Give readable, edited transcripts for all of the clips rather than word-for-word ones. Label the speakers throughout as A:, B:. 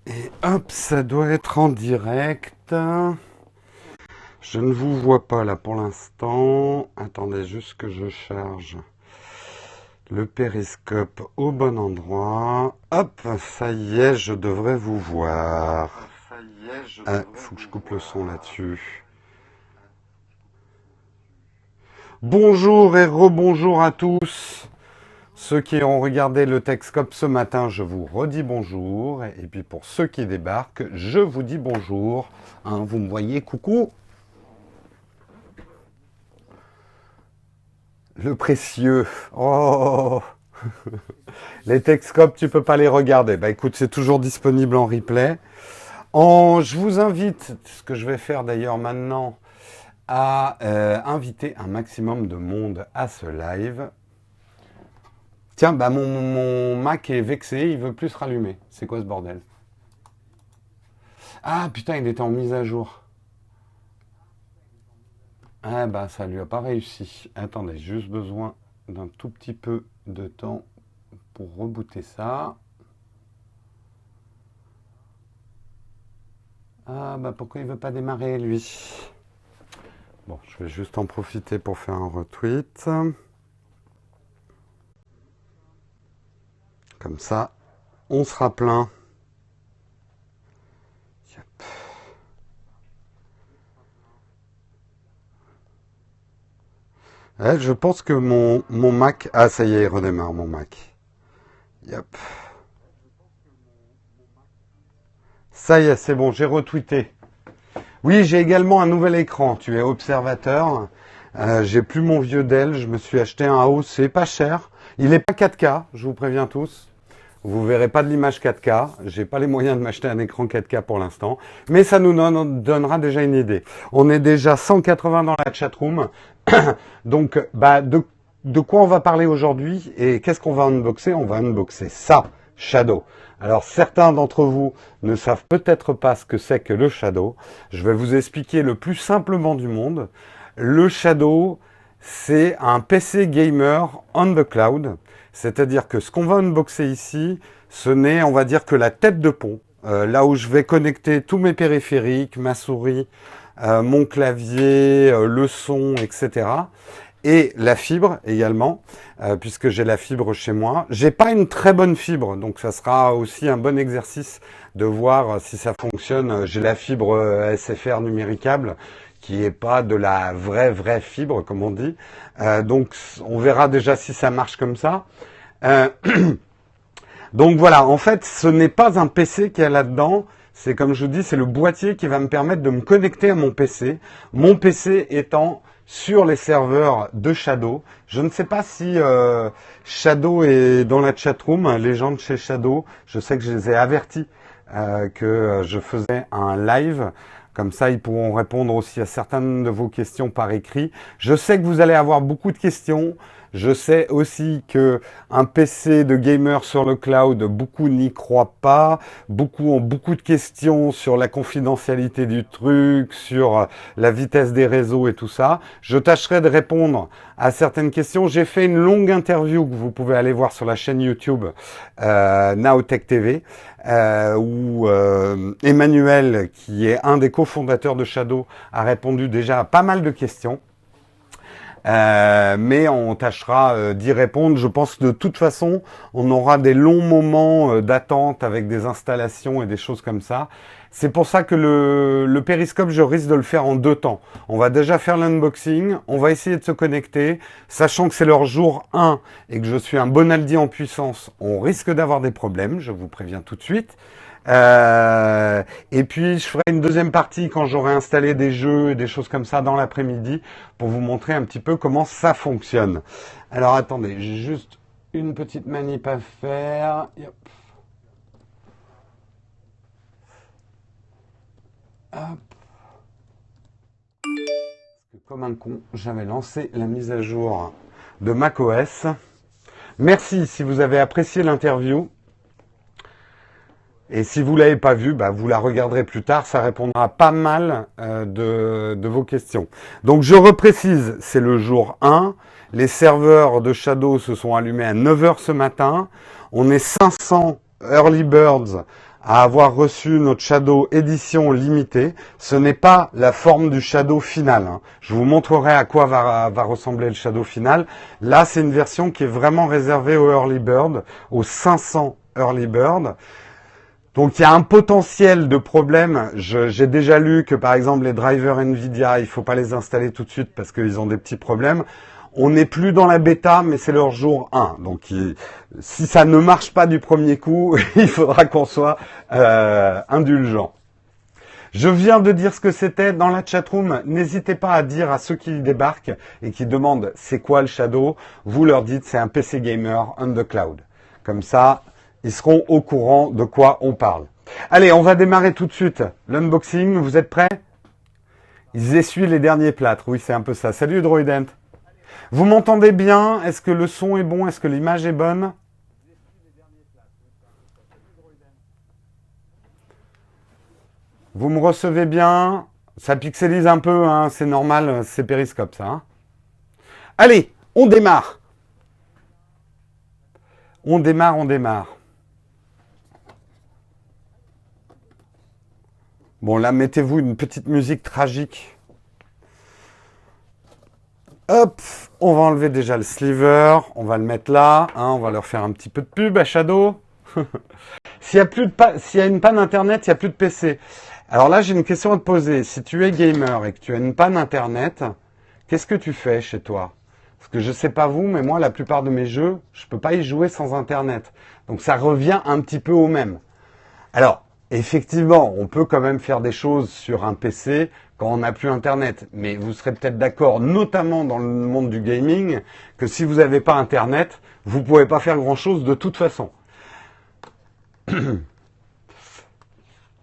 A: Et hop, ça doit être en direct. Je ne vous vois pas là pour l'instant. Attendez juste que je charge le périscope au bon endroit. Hop, ça y est, je devrais vous voir. Faut que je coupe le son là-dessus. Bonjour et rebonjour à tous. Ceux qui ont regardé le Texcope ce matin, je vous redis bonjour. Et puis pour ceux qui débarquent, je vous dis bonjour. Hein, vous me voyez, coucou. Le précieux. Oh. Les Texcopes, tu peux pas les regarder. Bah écoute, c'est toujours disponible en replay. Je vous invite, ce que je vais faire d'ailleurs maintenant, à inviter un maximum de monde à ce live. Tiens, bah mon Mac est vexé, il veut plus se rallumer. C'est quoi ce bordel? Ah putain, il était en mise à jour. Ah bah ça lui a pas réussi. Attendez, juste besoin d'un tout petit peu de temps pour rebooter ça. Ah bah pourquoi il veut pas démarrer lui? Bon, je vais juste en profiter pour faire un retweet. Comme ça, on sera plein. Yep. Je pense que mon Mac... Ah, ça y est, il redémarre mon Mac. Yep. Ça y est, c'est bon, j'ai retweeté. Oui, j'ai également un nouvel écran. Tu es observateur. J'ai plus mon vieux Dell. Je me suis acheté un AOC pas cher. Il n'est pas 4K, je vous préviens tous. Vous verrez pas de l'image 4K. J'ai pas les moyens de m'acheter un écran 4K pour l'instant. Mais ça nous donnera déjà une idée. On est déjà 180 dans la chatroom. Donc, bah, de quoi on va parler aujourd'hui et qu'est-ce qu'on va unboxer? On va unboxer ça, Shadow. Alors, certains d'entre vous ne savent peut-être pas ce que c'est que le Shadow. Je vais vous expliquer le plus simplement du monde. Le Shadow, c'est un PC gamer on the cloud. C'est-à-dire que ce qu'on va unboxer ici, ce n'est, on va dire, que la tête de pont. Là où je vais connecter tous mes périphériques, ma souris, mon clavier, le son, etc. Et la fibre également, puisque j'ai la fibre chez moi. J'ai pas une très bonne fibre, donc ça sera aussi un bon exercice de voir si ça fonctionne. J'ai la fibre SFR numéricable, qui est pas de la vraie fibre, comme on dit. Donc on verra déjà si ça marche comme ça. Euh, donc voilà, en fait, ce n'est pas un PC qu'il y a là-dedans. C'est comme je vous dis, c'est le boîtier qui va me permettre de me connecter à mon PC. Mon PC étant sur les serveurs de Shadow. Je ne sais pas si Shadow est dans la chatroom, les gens de chez Shadow. Je sais que je les ai avertis que je faisais un live. Comme ça, ils pourront répondre aussi à certaines de vos questions par écrit. Je sais que vous allez avoir beaucoup de questions. Je sais aussi que un PC de gamer sur le cloud, beaucoup n'y croient pas. Beaucoup ont beaucoup de questions sur la confidentialité du truc, sur la vitesse des réseaux et tout ça. Je tâcherai de répondre à certaines questions. J'ai fait une longue interview que vous pouvez aller voir sur la chaîne YouTube Nowtech TV, où Emmanuel, qui est un des cofondateurs de Shadow, a répondu déjà à pas mal de questions. Mais on tâchera d'y répondre. Je pense que de toute façon, on aura des longs moments d'attente avec des installations et des choses comme ça. C'est pour ça que le périscope, je risque de le faire en deux temps. On va déjà faire l'unboxing, on va essayer de se connecter, sachant que c'est leur jour 1 et que je suis un Bonaldi en puissance, on risque d'avoir des problèmes, je vous préviens tout de suite. Et puis je ferai une deuxième partie quand j'aurai installé des jeux et des choses comme ça dans l'après-midi pour vous montrer un petit peu comment ça fonctionne. Alors attendez, j'ai juste une petite manip à faire. Yep. Hop. Comme un con, j'avais lancé la mise à jour de macOS. Merci si vous avez apprécié l'interview. Et si vous ne l'avez pas vue, bah, vous la regarderez plus tard, ça répondra pas mal de vos questions. Donc je reprécise, c'est le jour 1. Les serveurs de Shadow se sont allumés à 9 h ce matin. On est 500 early birds à avoir reçu notre Shadow édition limitée. Ce n'est pas la forme du Shadow final, hein. Je vous montrerai à quoi va ressembler le Shadow final. Là, c'est une version qui est vraiment réservée aux Early Bird, aux 500 Early Bird. Donc, il y a un potentiel de problème. J'ai déjà lu que, par exemple, les drivers NVIDIA, il faut pas les installer tout de suite parce qu'ils ont des petits problèmes. On n'est plus dans la bêta, mais c'est leur jour 1. Donc, si ça ne marche pas du premier coup, il faudra qu'on soit indulgent. Je viens de dire ce que c'était dans la chatroom. N'hésitez pas à dire à ceux qui débarquent et qui demandent c'est quoi le Shadow. Vous leur dites c'est un PC gamer on the cloud. Comme ça, ils seront au courant de quoi on parle. Allez, on va démarrer tout de suite l'unboxing. Vous êtes prêts? Ils essuient les derniers plâtres. Oui, c'est un peu ça. Salut Droident. Vous m'entendez bien? Est-ce que le son est bon? Est-ce que l'image est bonne? Vous me recevez bien? Ça pixelise un peu, hein, c'est normal, c'est périscope ça. Hein. Allez, on démarre. On démarre, on démarre. Bon, là, mettez-vous une petite musique tragique. Hop, on va enlever déjà le sliver, on va le mettre là, hein, on va leur faire un petit peu de pub à Shadow. S'il y a une panne internet, il n'y a plus de PC. Alors là, j'ai une question à te poser. Si tu es gamer et que tu as une panne internet, qu'est-ce que tu fais chez toi? Parce que je sais pas vous, mais moi, la plupart de mes jeux, je peux pas y jouer sans internet. Donc ça revient un petit peu au même. Alors, effectivement, on peut quand même faire des choses sur un PC quand on n'a plus Internet. Mais vous serez peut-être d'accord, notamment dans le monde du gaming, que si vous n'avez pas Internet, vous ne pouvez pas faire grand-chose de toute façon.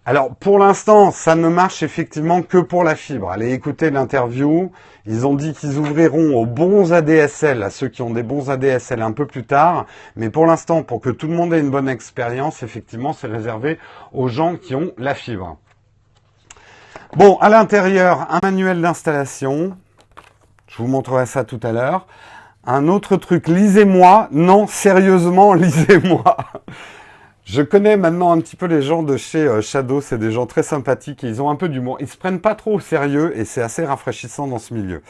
A: Alors, pour l'instant, ça ne marche effectivement que pour la fibre. Allez écouter l'interview. Ils ont dit qu'ils ouvriront aux bons ADSL, à ceux qui ont des bons ADSL un peu plus tard. Mais pour l'instant, pour que tout le monde ait une bonne expérience, effectivement, c'est réservé aux gens qui ont la fibre. Bon, à l'intérieur, un manuel d'installation. Je vous montrerai ça tout à l'heure. Un autre truc, lisez-moi. Non, sérieusement, lisez-moi. Je connais maintenant un petit peu les gens de chez Shadow, c'est des gens très sympathiques et ils ont un peu d'humour. Ils se prennent pas trop au sérieux et c'est assez rafraîchissant dans ce milieu.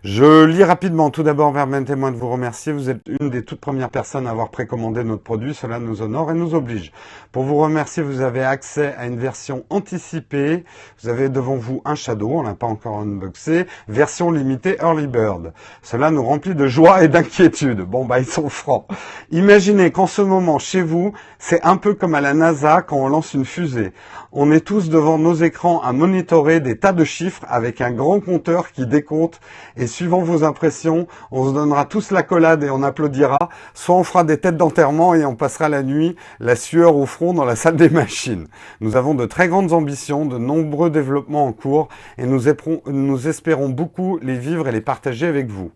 A: Je lis rapidement. Tout d'abord, permettez-moi de vous remercier. Vous êtes une des toutes premières personnes à avoir précommandé notre produit. Cela nous honore et nous oblige. Pour vous remercier, vous avez accès à une version anticipée. Vous avez devant vous un Shadow, on l'a pas encore unboxé, version limitée Early Bird. Cela nous remplit de joie et d'inquiétude. Bon, bah, ils sont francs. Imaginez qu'en ce moment, chez vous, c'est un peu comme à la NASA quand on lance une fusée. On est tous devant nos écrans à monitorer des tas de chiffres avec un grand compteur qui décompte et suivant vos impressions, on se donnera tous l'accolade et on applaudira, soit on fera des têtes d'enterrement et on passera la nuit, la sueur au front dans la salle des machines. Nous avons de très grandes ambitions, de nombreux développements en cours et nous espérons beaucoup les vivre et les partager avec vous.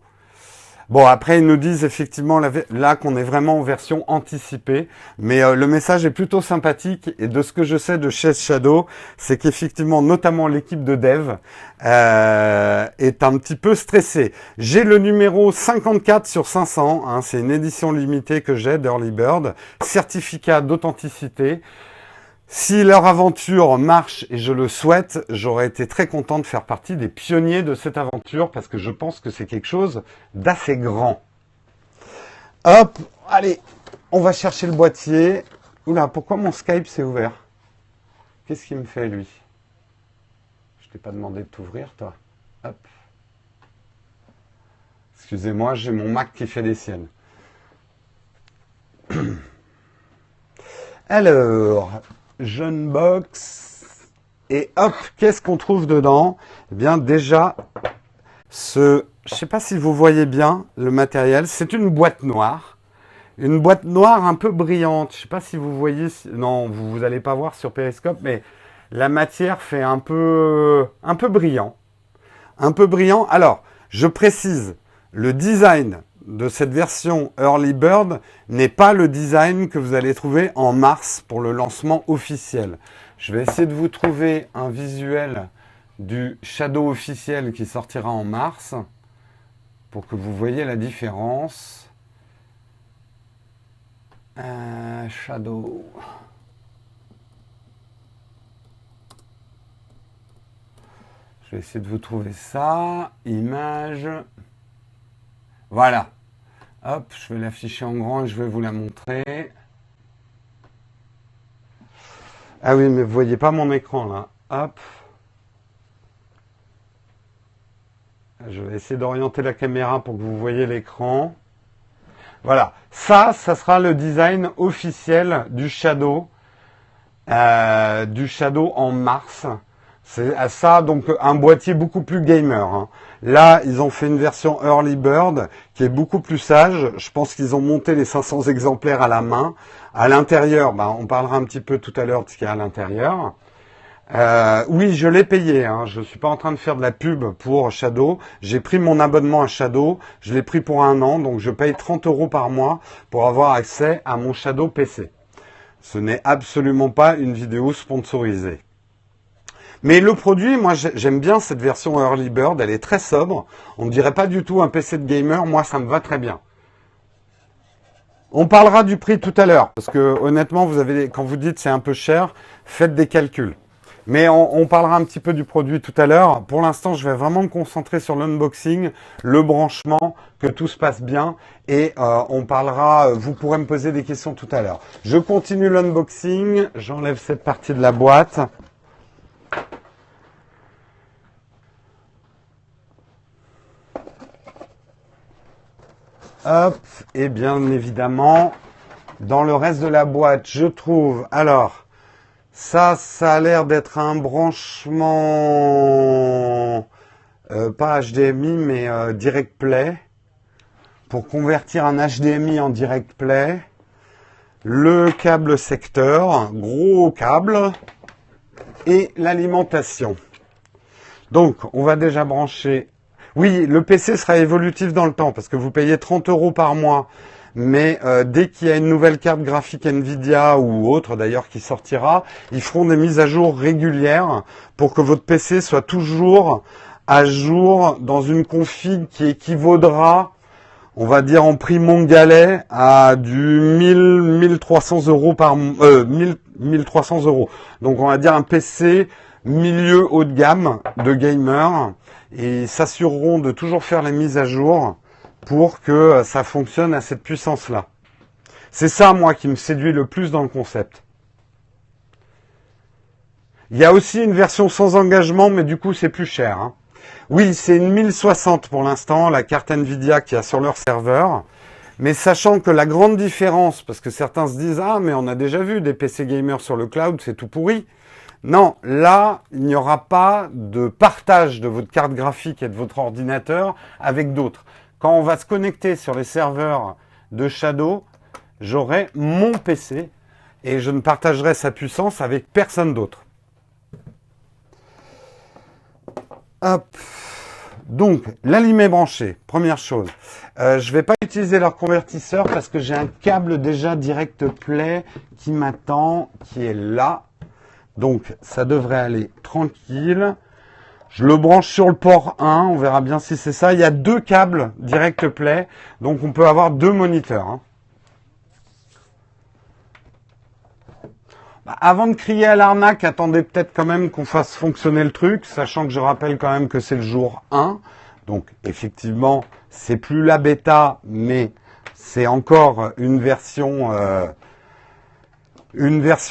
A: Bon, après, ils nous disent effectivement là qu'on est vraiment en version anticipée, mais le message est plutôt sympathique. Et de ce que je sais de chez Shadow, c'est qu'effectivement, notamment l'équipe de dev est un petit peu stressée. J'ai le numéro 54 sur 500, hein, c'est une édition limitée que j'ai d'Early Bird, certificat d'authenticité. Si leur aventure marche, et je le souhaite, j'aurais été très content de faire partie des pionniers de cette aventure parce que je pense que c'est quelque chose d'assez grand. Hop, allez, on va chercher le boîtier. Oula, pourquoi mon Skype s'est ouvert? Qu'est-ce qu'il me fait, lui? Je t'ai pas demandé de t'ouvrir, toi. Hop. Excusez-moi, j'ai mon Mac qui fait des siennes. Alors... Jeune box. Et hop, qu'est-ce qu'on trouve dedans? Eh bien, déjà, je sais pas si vous voyez bien le matériel. C'est une boîte noire. Une boîte noire un peu brillante. Je sais pas si vous voyez. Non, vous allez pas voir sur Periscope, mais la matière fait un peu brillant. Un peu brillant. Alors, je précise, le design de cette version Early Bird n'est pas le design que vous allez trouver en mars pour le lancement officiel. Je vais essayer de vous trouver un visuel du Shadow officiel qui sortira en mars pour que vous voyez la différence. Shadow. Je vais essayer de vous trouver ça. Image. Voilà. Hop, je vais l'afficher en grand et je vais vous la montrer. Ah oui, mais vous voyez pas mon écran là. Hop. Je vais essayer d'orienter la caméra pour que vous voyez l'écran. Voilà. Ça sera le design officiel du Shadow en mars. C'est à ça, donc un boîtier beaucoup plus gamer. Hein. Là, ils ont fait une version Early Bird qui est beaucoup plus sage. Je pense qu'ils ont monté les 500 exemplaires à la main. À l'intérieur, on parlera un petit peu tout à l'heure de ce qu'il y a à l'intérieur. Oui, je l'ai payé. Hein. Je ne suis pas en train de faire de la pub pour Shadow. J'ai pris mon abonnement à Shadow. Je l'ai pris pour 1 an, donc je paye 30 € par mois pour avoir accès à mon Shadow PC. Ce n'est absolument pas une vidéo sponsorisée. Mais le produit, moi j'aime bien cette version Early Bird, elle est très sobre. On ne dirait pas du tout un PC de gamer, moi ça me va très bien. On parlera du prix tout à l'heure, parce que honnêtement, quand vous dites c'est un peu cher, faites des calculs. Mais on parlera un petit peu du produit tout à l'heure. Pour l'instant, je vais vraiment me concentrer sur l'unboxing, le branchement, que tout se passe bien. Et on parlera, vous pourrez me poser des questions tout à l'heure. Je continue l'unboxing, j'enlève cette partie de la boîte. Hop, et bien évidemment, dans le reste de la boîte, je trouve, alors, ça a l'air d'être un branchement, pas HDMI, mais Direct Play, pour convertir un HDMI en Direct Play. Le câble secteur, gros câble, et l'alimentation. Donc, on va déjà brancher. Oui, le PC sera évolutif dans le temps parce que vous payez 30 € par mois. Mais dès qu'il y a une nouvelle carte graphique Nvidia ou autre d'ailleurs qui sortira, ils feront des mises à jour régulières pour que votre PC soit toujours à jour dans une config qui équivaudra, on va dire en prix mondialais, à du 1300 € par 1300 €. Donc on va dire un PC milieu haut de gamme de gamer. Et s'assureront de toujours faire les mises à jour pour que ça fonctionne à cette puissance-là. C'est ça, moi, qui me séduit le plus dans le concept. Il y a aussi une version sans engagement, mais du coup, c'est plus cher. Hein. Oui, c'est une 1060 pour l'instant, la carte Nvidia qu'il y a sur leur serveur. Mais sachant que la grande différence, parce que certains se disent « Ah, mais on a déjà vu des PC gamers sur le cloud, c'est tout pourri ». Non, là, il n'y aura pas de partage de votre carte graphique et de votre ordinateur avec d'autres. Quand on va se connecter sur les serveurs de Shadow, j'aurai mon PC et je ne partagerai sa puissance avec personne d'autre. Hop. Donc, l'allumé branché, première chose. Je ne vais pas utiliser leur convertisseur parce que j'ai un câble déjà Direct Play qui m'attend, qui est là. Donc, ça devrait aller tranquille. Je le branche sur le port 1. On verra bien si c'est ça. Il y a 2 câbles Direct Play. Donc, on peut avoir 2 moniteurs. Hein. Avant de crier à l'arnaque, attendez peut-être quand même qu'on fasse fonctionner le truc. Sachant que je rappelle quand même que c'est le jour 1. Donc, effectivement, c'est plus la bêta. Mais c'est encore une version...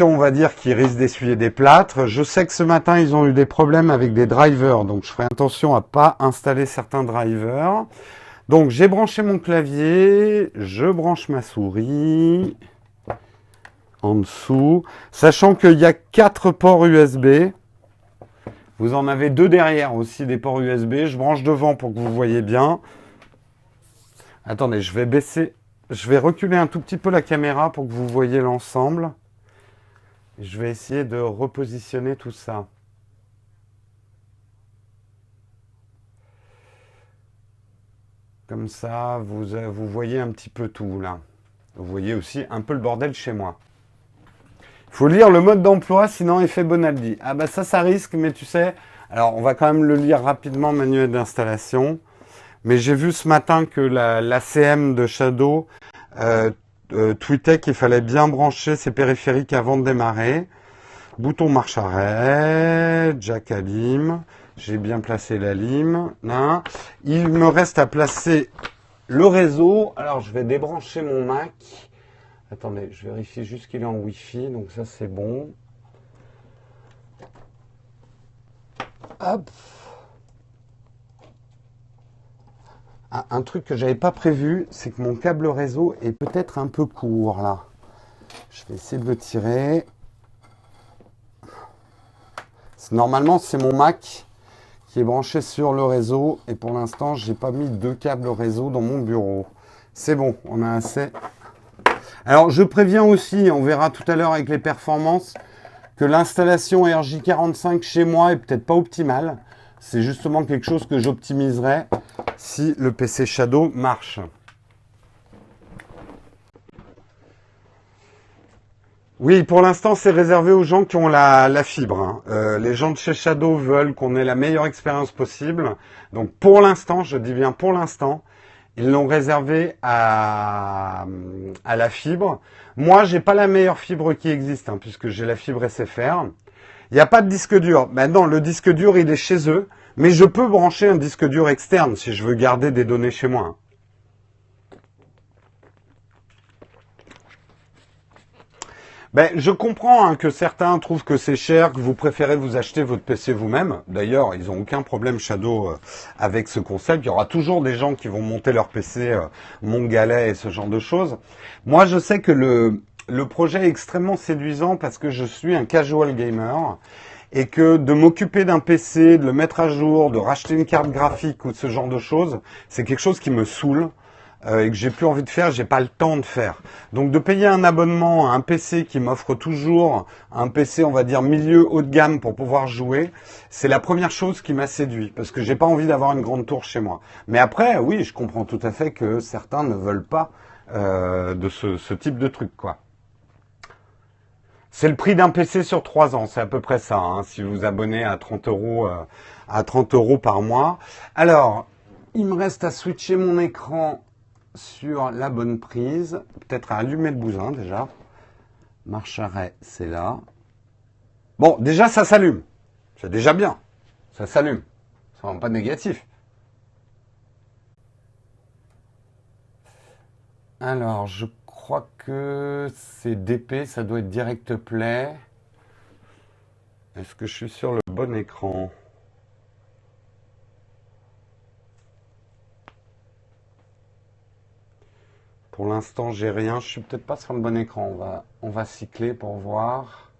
A: on va dire, qui risque d'essuyer des plâtres. Je sais que ce matin, ils ont eu des problèmes avec des drivers, donc je ferai attention à pas installer certains drivers. Donc, j'ai branché mon clavier, je branche ma souris en dessous, sachant qu'il y a 4 ports USB. Vous en avez 2 derrière aussi, des ports USB. Je branche devant pour que vous voyez bien. Attendez, je vais reculer un tout petit peu la caméra pour que vous voyez l'ensemble. Je vais essayer de repositionner tout ça. Comme ça, vous voyez un petit peu tout là. Vous voyez aussi un peu le bordel chez moi. Il faut lire le mode d'emploi, sinon effet Bonaldi. Ah bah ça risque, mais tu sais... Alors, on va quand même le lire rapidement, manuel d'installation. Mais j'ai vu ce matin que la CM de Shadow... tweetait qu'il fallait bien brancher ses périphériques avant de démarrer. Bouton marche arrêt, jack allume. J'ai bien placé la lime. Là. Il me reste à placer le réseau. Alors, je vais débrancher mon Mac. Attendez, je vérifie juste qu'il est en Wi-Fi. Donc ça, c'est bon. Hop. Ah, un truc que j'avais pas prévu, c'est que mon câble réseau est peut-être un peu court, là. Je vais essayer de le tirer. Normalement, c'est mon Mac qui est branché sur le réseau. Et pour l'instant, j'ai pas mis 2 câbles réseau dans mon bureau. C'est bon, on a assez. Alors, je préviens aussi, on verra tout à l'heure avec les performances, que l'installation RJ45 chez moi est peut-être pas optimale. C'est justement quelque chose que j'optimiserai si le PC Shadow marche. Oui, pour l'instant, c'est réservé aux gens qui ont la fibre. Hein. Les gens de chez Shadow veulent qu'on ait la meilleure expérience possible. Donc, pour l'instant, je dis bien pour l'instant, ils l'ont réservé à la fibre. Moi, j'ai pas la meilleure fibre qui existe, hein, puisque j'ai la fibre SFR. Il n'y a pas de disque dur. Maintenant, le disque dur, il est chez eux. Mais je peux brancher un disque dur externe si je veux garder des données chez moi. Ben, je comprends hein, que certains trouvent que c'est cher, que vous préférez vous acheter votre PC vous-même. D'ailleurs, ils n'ont aucun problème Shadow avec ce concept. Il y aura toujours des gens qui vont monter leur PC Mongalais et ce genre de choses. Moi, je sais que le projet est extrêmement séduisant parce que je suis un casual gamer et que de m'occuper d'un PC, de le mettre à jour, de racheter une carte graphique ou ce genre de choses, c'est quelque chose qui me saoule. Et que j'ai plus envie de faire, j'ai pas le temps de faire. Donc de payer un abonnement à un PC qui m'offre toujours un PC, on va dire milieu haut de gamme pour pouvoir jouer, c'est la première chose qui m'a séduit parce que j'ai pas envie d'avoir une grande tour chez moi. Mais après, oui, je comprends tout à fait que certains ne veulent pas de ce type de truc, quoi. C'est le prix d'un PC sur 3 ans, c'est à peu près ça, hein, si vous vous abonnez à 30 euros par mois. Alors, il me reste à switcher mon écran sur la bonne prise, peut-être à allumer le bousin déjà. Marche arrêt, c'est là. Bon, déjà ça s'allume. C'est déjà bien. Ça s'allume. C'est vraiment pas négatif. Alors, je crois que c'est DP, ça doit être Direct Play. Est-ce que je suis sur le bon écran ? Pour l'instant, j'ai rien. Je suis peut-être pas sur le bon écran. On va cycler pour voir.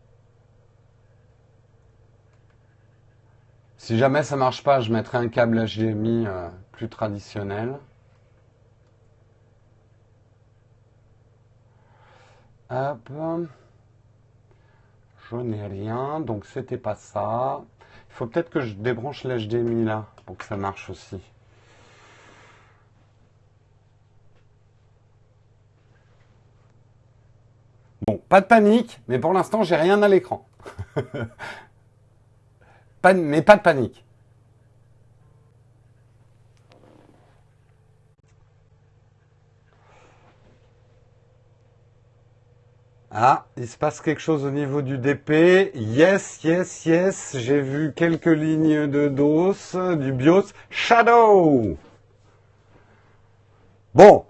A: Si jamais ça marche pas, je mettrai un câble HDMI plus traditionnel. Hop. Je n'ai rien, donc c'était pas ça. Il faut peut-être que je débranche l'HDMI là pour que ça marche aussi. Bon, pas de panique, mais pour l'instant, j'ai rien à l'écran. Mais pas de panique. Ah, il se passe quelque chose au niveau du DP. Yes, yes, yes. J'ai vu quelques lignes de DOS, du BIOS. Shadow! Bon,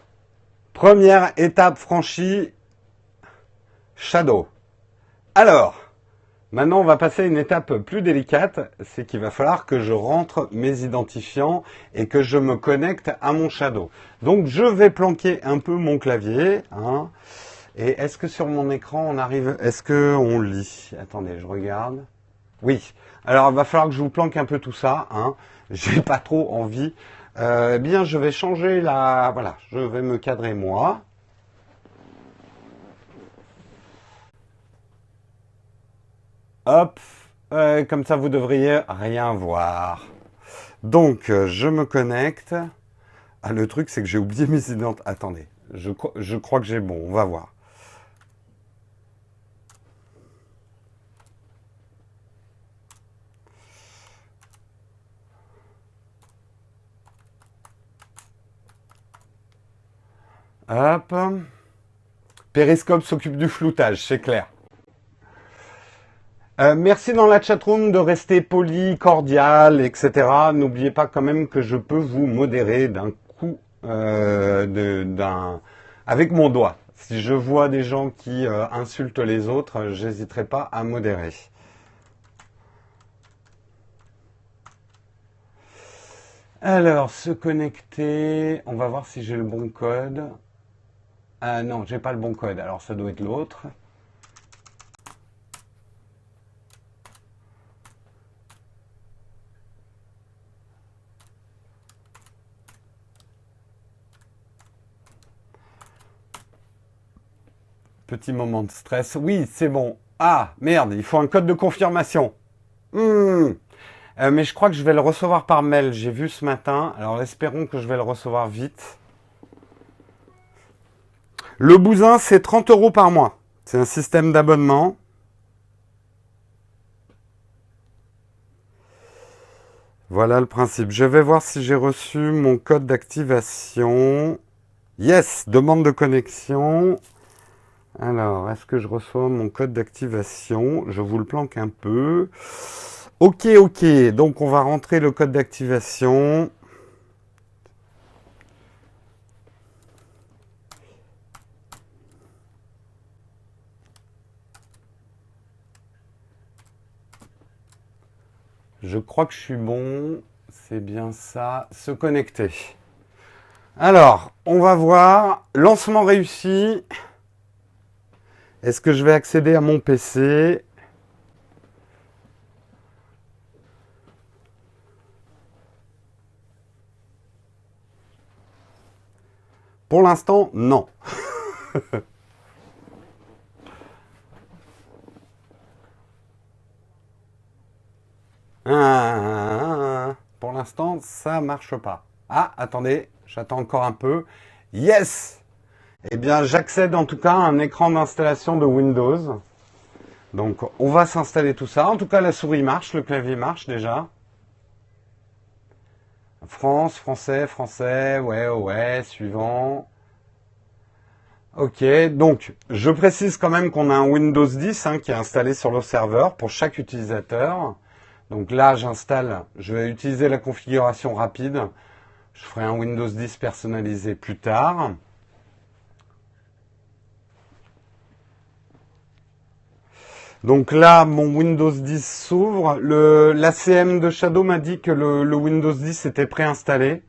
A: première étape franchie. Shadow. Alors, maintenant on va passer à une étape plus délicate. C'est qu'il va falloir que je rentre mes identifiants et que je me connecte à mon Shadow. Donc je vais planquer un peu mon clavier. Hein. Et est-ce que sur mon écran, on arrive... Est-ce qu'on lit? Attendez, je regarde. Oui. Alors, il va falloir que je vous planque un peu tout ça. Hein. J'ai pas trop envie. Eh bien, je vais changer la... Voilà, je vais me cadrer moi. Hop. Comme ça, vous devriez rien voir. Donc, je me connecte. Ah, le truc, c'est que j'ai oublié mes identités. Attendez. Je crois que j'ai bon. On va voir. Hop. Périscope s'occupe du floutage, c'est clair. Merci dans la chatroom de rester poli, cordial, etc. N'oubliez pas quand même que je peux vous modérer d'un coup, avec mon doigt. Si je vois des gens qui insultent les autres, j'hésiterai pas à modérer. Alors, se connecter, on va voir si j'ai le bon code. Ah non, j'ai pas le bon code, alors ça doit être l'autre. Petit moment de stress. Oui, c'est bon. Ah, merde, il faut un code de confirmation. Mais je crois que je vais le recevoir par mail. J'ai vu ce matin. Alors espérons que je vais le recevoir vite. Le bousin, c'est 30 € par mois. C'est un système d'abonnement. Voilà le principe. Je vais voir si j'ai reçu mon code d'activation. Yes, demande de connexion. Alors, est-ce que je reçois mon code d'activation? Je vous le planque un peu. Ok, ok. Donc, on va rentrer le code d'activation. Je crois que je suis bon. C'est bien ça. Se connecter. Alors, on va voir. Lancement réussi. Est-ce que je vais accéder à mon PC? Pour l'instant, non. Pour l'instant, ça marche pas. Ah, attendez, j'attends encore un peu. Yes! Eh bien, j'accède en tout cas à un écran d'installation de Windows. Donc, on va s'installer tout ça. En tout cas, la souris marche, le clavier marche déjà. France, français, français, ouais, suivant. Ok, donc je précise quand même qu'on a un Windows 10 qui est installé sur le serveur pour chaque utilisateur. Donc là, je vais utiliser la configuration rapide. Je ferai un Windows 10 personnalisé plus tard. Donc là, mon Windows 10 s'ouvre. L'ACM de Shadow m'a dit que le Windows 10 était préinstallé.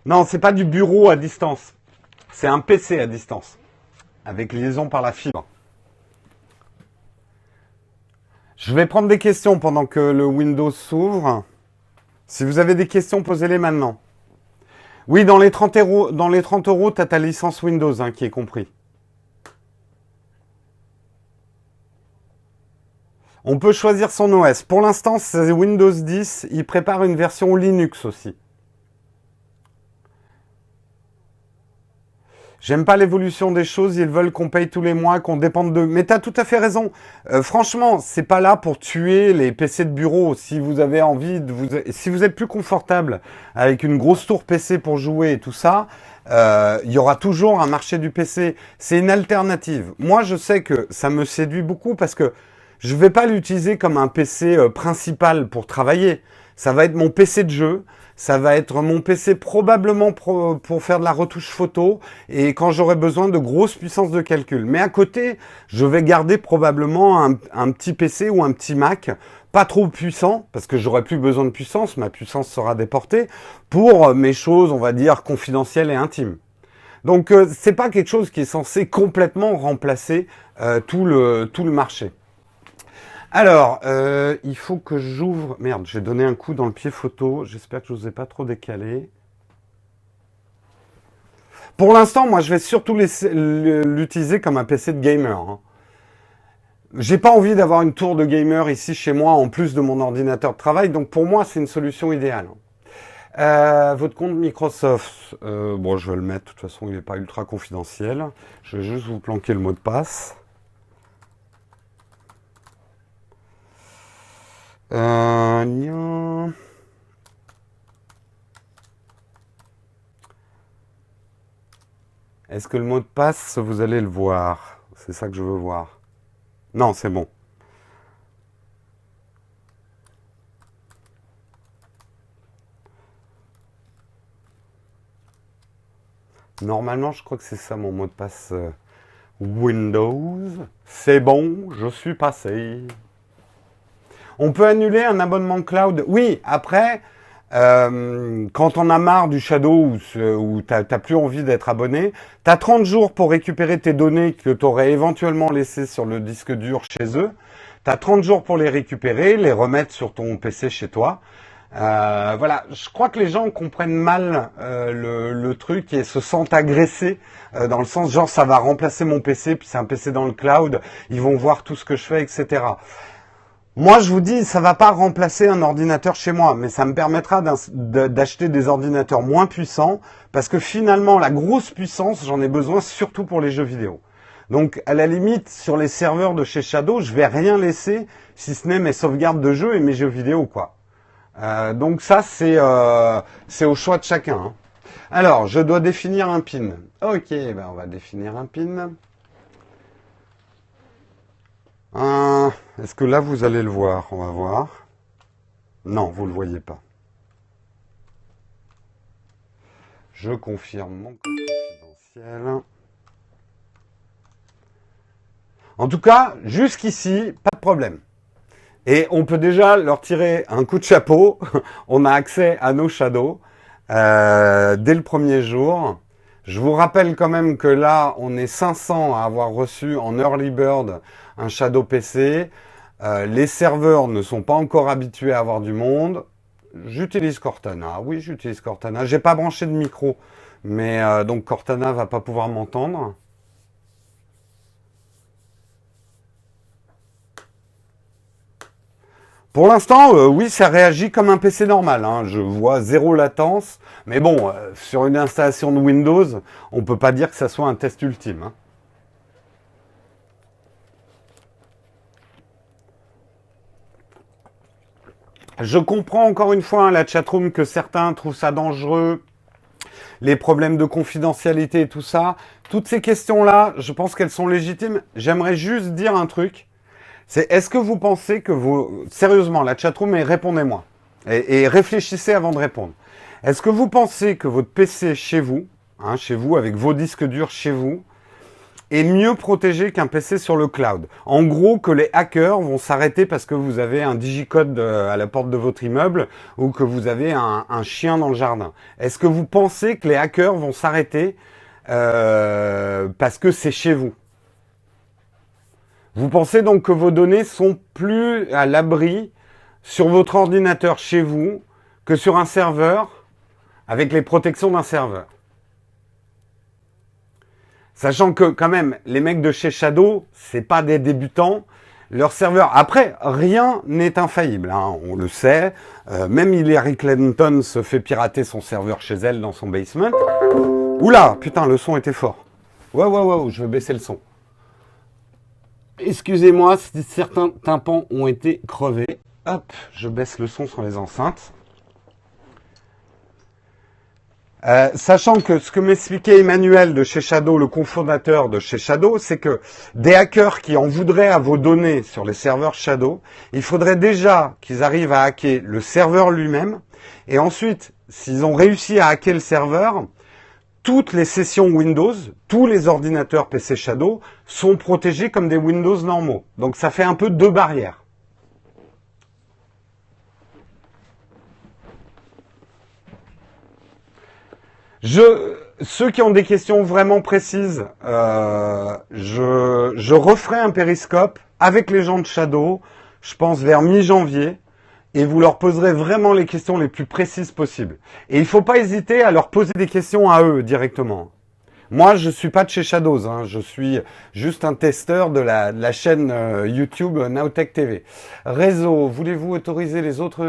A: Non, c'est pas du bureau à distance. C'est un PC à distance, avec liaison par la fibre. Je vais prendre des questions pendant que le Windows s'ouvre. Si vous avez des questions, posez-les maintenant. Oui, dans les 30 €, tu as ta licence Windows qui est compris. On peut choisir son OS. Pour l'instant, c'est Windows 10. Il prépare une version Linux aussi. J'aime pas l'évolution des choses, ils veulent qu'on paye tous les mois, qu'on dépende d'eux. Mais t'as tout à fait raison. Franchement, c'est pas là pour tuer les PC de bureau. Si vous avez envie si vous êtes plus confortable avec une grosse tour PC pour jouer et tout ça, il y aura toujours un marché du PC. C'est une alternative. Moi, je sais que ça me séduit beaucoup parce que je vais pas l'utiliser comme un PC principal pour travailler. Ça va être mon PC de jeu. Ça va être mon PC probablement pour faire de la retouche photo et quand j'aurai besoin de grosses puissances de calcul. Mais à côté, je vais garder probablement un petit PC ou un petit Mac, pas trop puissant, parce que j'aurai plus besoin de puissance, ma puissance sera déportée, pour mes choses, on va dire, confidentielles et intimes. Donc c'est pas quelque chose qui est censé complètement remplacer tout le marché. Alors, il faut que j'ouvre... Merde, j'ai donné un coup dans le pied photo. J'espère que je ne vous ai pas trop décalé. Pour l'instant, moi, je vais surtout l'utiliser comme un PC de gamer. J'ai pas envie d'avoir une tour de gamer ici chez moi, en plus de mon ordinateur de travail. Donc, pour moi, c'est une solution idéale. Votre compte Microsoft, bon, je vais le mettre. De toute façon, il n'est pas ultra confidentiel. Je vais juste vous planquer le mot de passe. Est-ce que le mot de passe, vous allez le voir? C'est ça que je veux voir. Non, c'est bon. Normalement, je crois que c'est ça mon mot de passe Windows. C'est bon, je suis passé. On peut annuler un abonnement cloud. Oui, après, quand on a marre du Shadow ou t'as plus envie d'être abonné, t'as 30 jours pour récupérer tes données que t'aurais éventuellement laissées sur le disque dur chez eux. T'as 30 jours pour les récupérer, les remettre sur ton PC chez toi. Voilà, je crois que les gens comprennent mal le truc et se sentent agressés dans le sens genre ça va remplacer mon PC, puis c'est un PC dans le cloud, ils vont voir tout ce que je fais, etc. Moi, je vous dis, ça va pas remplacer un ordinateur chez moi, mais ça me permettra d'acheter des ordinateurs moins puissants, parce que finalement, la grosse puissance, j'en ai besoin surtout pour les jeux vidéo. Donc, à la limite, sur les serveurs de chez Shadow, je vais rien laisser, si ce n'est mes sauvegardes de jeux et mes jeux vidéo, quoi. Donc ça, c'est au choix de chacun. Hein. Alors, je dois définir un pin. Ok, ben on va définir un pin. Est-ce que là, vous allez le voir? On va voir. Non, vous ne le voyez pas. Je confirme mon code confidentiel. En tout cas, jusqu'ici, pas de problème. Et on peut déjà leur tirer un coup de chapeau. On a accès à nos shadows dès le premier jour. Je vous rappelle quand même que là, on est 500 à avoir reçu en Early Bird un Shadow PC. Les serveurs ne sont pas encore habitués à avoir du monde. J'utilise Cortana. Oui, j'utilise Cortana. J'ai pas branché de micro, mais donc Cortana va pas pouvoir m'entendre. Pour l'instant, oui, ça réagit comme un PC normal. Hein. Je vois zéro latence. Mais bon, sur une installation de Windows, on peut pas dire que ça soit un test ultime. Hein. Je comprends encore une fois, hein, la chatroom, que certains trouvent ça dangereux, les problèmes de confidentialité et tout ça. Toutes ces questions-là, je pense qu'elles sont légitimes. J'aimerais juste dire un truc. C'est, est-ce que vous pensez que vous... Sérieusement, la chatroom, et répondez-moi. Et réfléchissez avant de répondre. Est-ce que vous pensez que votre PC chez vous, avec vos disques durs chez vous, est mieux protégé qu'un PC sur le cloud? En gros, que les hackers vont s'arrêter parce que vous avez un digicode à la porte de votre immeuble ou que vous avez un chien dans le jardin. Est-ce que vous pensez que les hackers vont s'arrêter parce que c'est chez vous? Vous pensez donc que vos données sont plus à l'abri sur votre ordinateur chez vous que sur un serveur avec les protections d'un serveur? Sachant que quand même, les mecs de chez Shadow, c'est pas des débutants. Leur serveur, après, rien n'est infaillible, hein, on le sait. Même Hillary Clinton se fait pirater son serveur chez elle dans son basement. Oula, putain, le son était fort. Ouais, je vais baisser le son. Excusez-moi si certains tympans ont été crevés. Hop, je baisse le son sur les enceintes. Sachant que ce que m'expliquait Emmanuel de chez Shadow, le cofondateur de chez Shadow, c'est que des hackers qui en voudraient à vos données sur les serveurs Shadow, il faudrait déjà qu'ils arrivent à hacker le serveur lui-même. Et ensuite, s'ils ont réussi à hacker le serveur, toutes les sessions Windows, tous les ordinateurs PC Shadow sont protégés comme des Windows normaux. Donc ça fait un peu deux barrières. Ceux qui ont des questions vraiment précises, je referai un périscope avec les gens de Shadow, je pense vers mi-janvier, et vous leur poserez vraiment les questions les plus précises possibles. Et il ne faut pas hésiter à leur poser des questions à eux directement. Moi, je ne suis pas de chez Shadows, hein, je suis juste un testeur de la chaîne YouTube Nowtech TV. Réseau, voulez-vous autoriser les autres?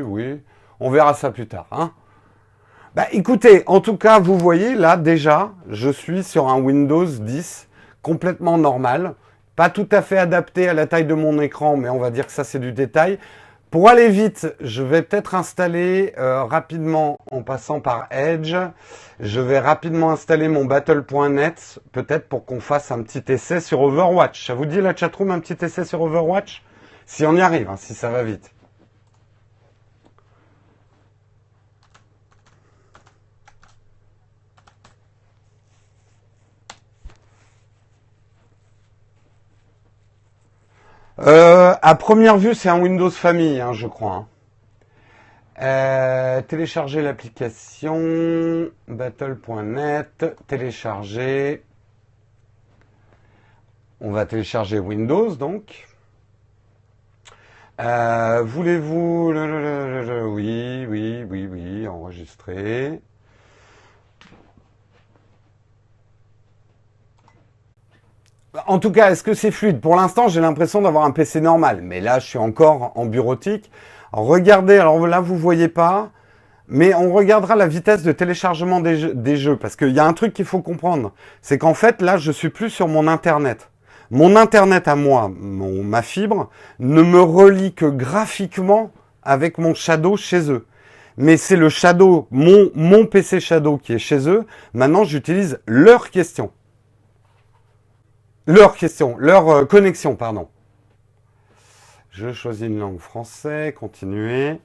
A: Oui, on verra ça plus tard. Hein. Bah, écoutez, en tout cas, vous voyez, là, déjà, je suis sur un Windows 10 complètement normal. Pas tout à fait adapté à la taille de mon écran, mais on va dire que ça, c'est du détail. Pour aller vite, je vais peut-être installer rapidement, en passant par Edge, je vais rapidement installer mon battle.net, peut-être pour qu'on fasse un petit essai sur Overwatch. Ça vous dit la chatroom, un petit essai sur Overwatch? Si on y arrive, hein, si ça va vite. À première vue, c'est un Windows famille, hein, je crois. Hein. Télécharger l'application battle.net, télécharger. On va télécharger Windows donc. Voulez-vous oui, enregistrer. En tout cas, est-ce que c'est fluide? Pour l'instant, j'ai l'impression d'avoir un PC normal. Mais là, je suis encore en bureautique. Alors, regardez, alors là, vous voyez pas. Mais on regardera la vitesse de téléchargement des jeux. Parce qu'il y a un truc qu'il faut comprendre. C'est qu'en fait, là, je suis plus sur mon Internet. Mon Internet à moi, ma fibre, ne me relie que graphiquement avec mon Shadow chez eux. Mais c'est le Shadow, mon PC Shadow qui est chez eux. Maintenant, j'utilise leur question. Leur connexion, pardon. Je choisis une langue française, continuer.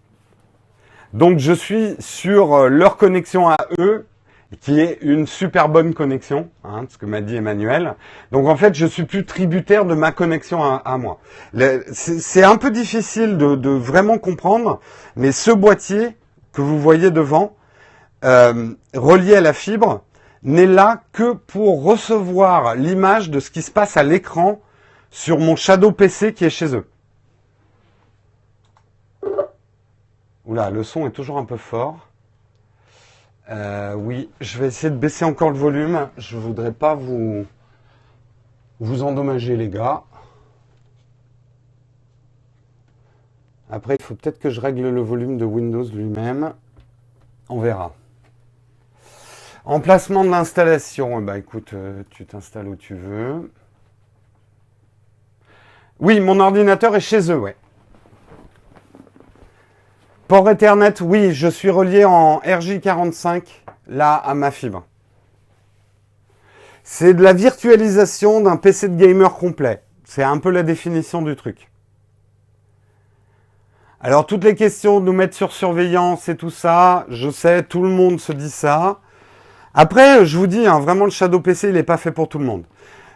A: Donc je suis sur leur connexion à eux, qui est une super bonne connexion, hein, ce que m'a dit Emmanuel. Donc en fait, je suis plus tributaire de ma connexion à moi. C'est un peu difficile de vraiment comprendre, mais ce boîtier que vous voyez devant, relié à la fibre, n'est là que pour recevoir l'image de ce qui se passe à l'écran sur mon Shadow PC qui est chez eux. Oula, le son est toujours un peu fort. Oui, je vais essayer de baisser encore le volume. Je voudrais pas vous endommager, les gars. Après, il faut peut-être que je règle le volume de Windows lui-même. On verra. Emplacement de l'installation. Eh ben, écoute, tu t'installes où tu veux. Oui, mon ordinateur est chez eux, ouais. Port Ethernet, oui, je suis relié en RJ45, là, à ma fibre. C'est de la virtualisation d'un PC de gamer complet. C'est un peu la définition du truc. Alors, toutes les questions de nous mettre sur surveillance et tout ça, je sais, tout le monde se dit ça. Après, je vous dis, hein, vraiment, le Shadow PC, il n'est pas fait pour tout le monde.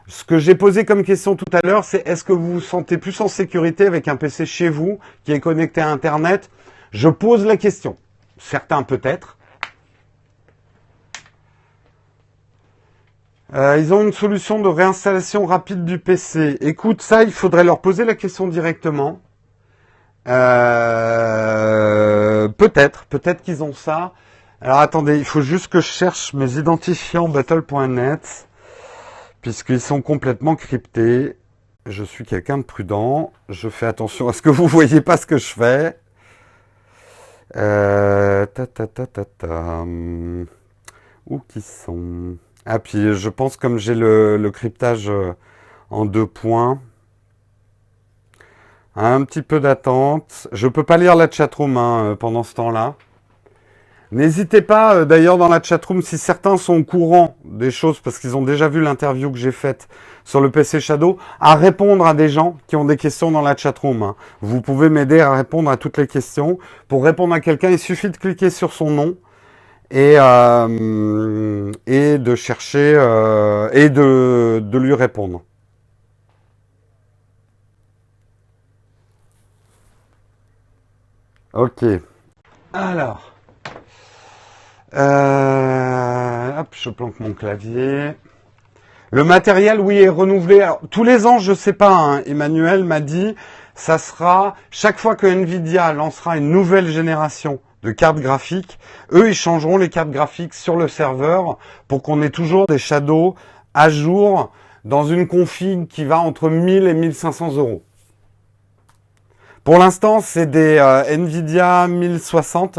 A: Ce que j'ai posé comme question tout à l'heure, c'est est-ce que vous vous sentez plus en sécurité avec un PC chez vous qui est connecté à Internet? Je pose la question. Certains peut-être. Ils ont une solution de réinstallation rapide du PC. Écoute, ça, il faudrait leur poser la question directement. Peut-être qu'ils ont ça. Alors attendez, il faut juste que je cherche mes identifiants battle.net, puisqu'ils sont complètement cryptés. Je suis quelqu'un de prudent. Je fais attention à ce que vous voyez pas ce que je fais. Où qu'ils sont? Ah, puis je pense comme j'ai le cryptage en 2 points. Un petit peu d'attente. Je peux pas lire la chatroom hein, pendant ce temps-là. N'hésitez pas, d'ailleurs, dans la chatroom, si certains sont au courant des choses, parce qu'ils ont déjà vu l'interview que j'ai faite sur le PC Shadow, à répondre à des gens qui ont des questions dans la chatroom. Hein. Vous pouvez m'aider à répondre à toutes les questions. Pour répondre à quelqu'un, il suffit de cliquer sur son nom et de chercher et de lui répondre. Ok. Alors... hop, je planque mon clavier. Le matériel, oui, est renouvelé. Alors, tous les ans, je sais pas, hein, Emmanuel m'a dit, ça sera, chaque fois que Nvidia lancera une nouvelle génération de cartes graphiques, eux, ils changeront les cartes graphiques sur le serveur pour qu'on ait toujours des Shadows à jour dans une config qui va entre 1000 et 1500 euros. Pour l'instant, c'est des Nvidia 1060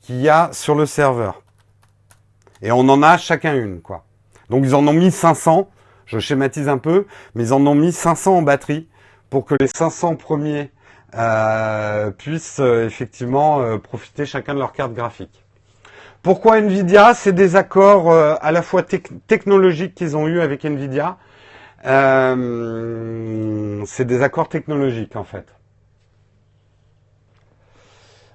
A: qu'il y a sur le serveur. Et on en a chacun une, quoi. Donc ils en ont mis 500, je schématise un peu, mais ils en ont mis 500 en batterie pour que les 500 premiers puissent effectivement profiter chacun de leur carte graphique. Pourquoi Nvidia? C'est des accords à la fois technologiques qu'ils ont eu avec Nvidia. C'est des accords technologiques en fait.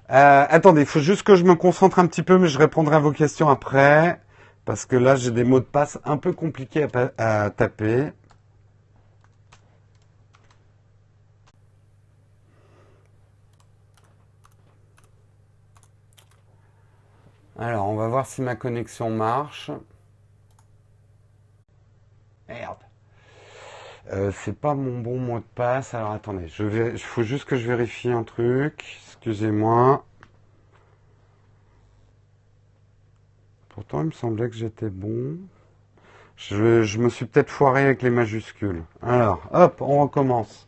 A: Attendez, il faut juste que je me concentre un petit peu, mais je répondrai à vos questions après. Parce que là, j'ai des mots de passe un peu compliqués à taper. Alors, on va voir si ma connexion marche. Merde. C'est pas mon bon mot de passe. Alors, attendez, il faut juste que je vérifie un truc. Excusez-moi. Pourtant, il me semblait que j'étais bon. Je me suis peut-être foiré avec les majuscules. Alors, hop, on recommence.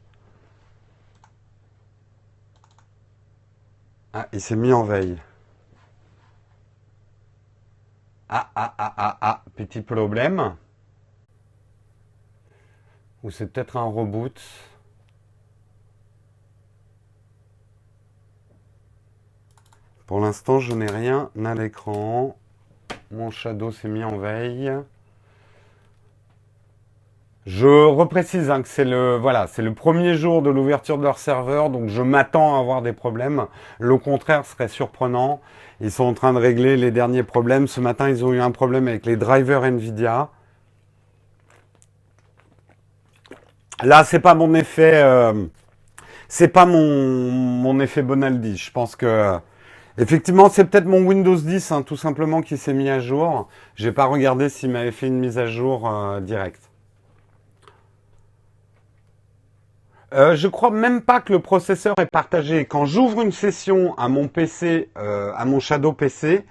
A: Ah, il s'est mis en veille. Petit problème. Ou c'est peut-être un reboot. Pour l'instant, je n'ai rien à l'écran. Mon shadow s'est mis en veille. Je reprécise que c'est le premier jour de l'ouverture de leur serveur, donc je m'attends à avoir des problèmes. Le contraire serait surprenant. Ils sont en train de régler les derniers problèmes. Ce matin, ils ont eu un problème avec les drivers Nvidia. Là, c'est pas mon effet, mon effet Bonaldi. Je pense que effectivement, c'est peut-être mon Windows 10, hein, tout simplement, qui s'est mis à jour. J'ai pas regardé s'il m'avait fait une mise à jour directe. Je crois même pas que le processeur est partagé. Quand j'ouvre une session à mon PC, à mon Shadow PC,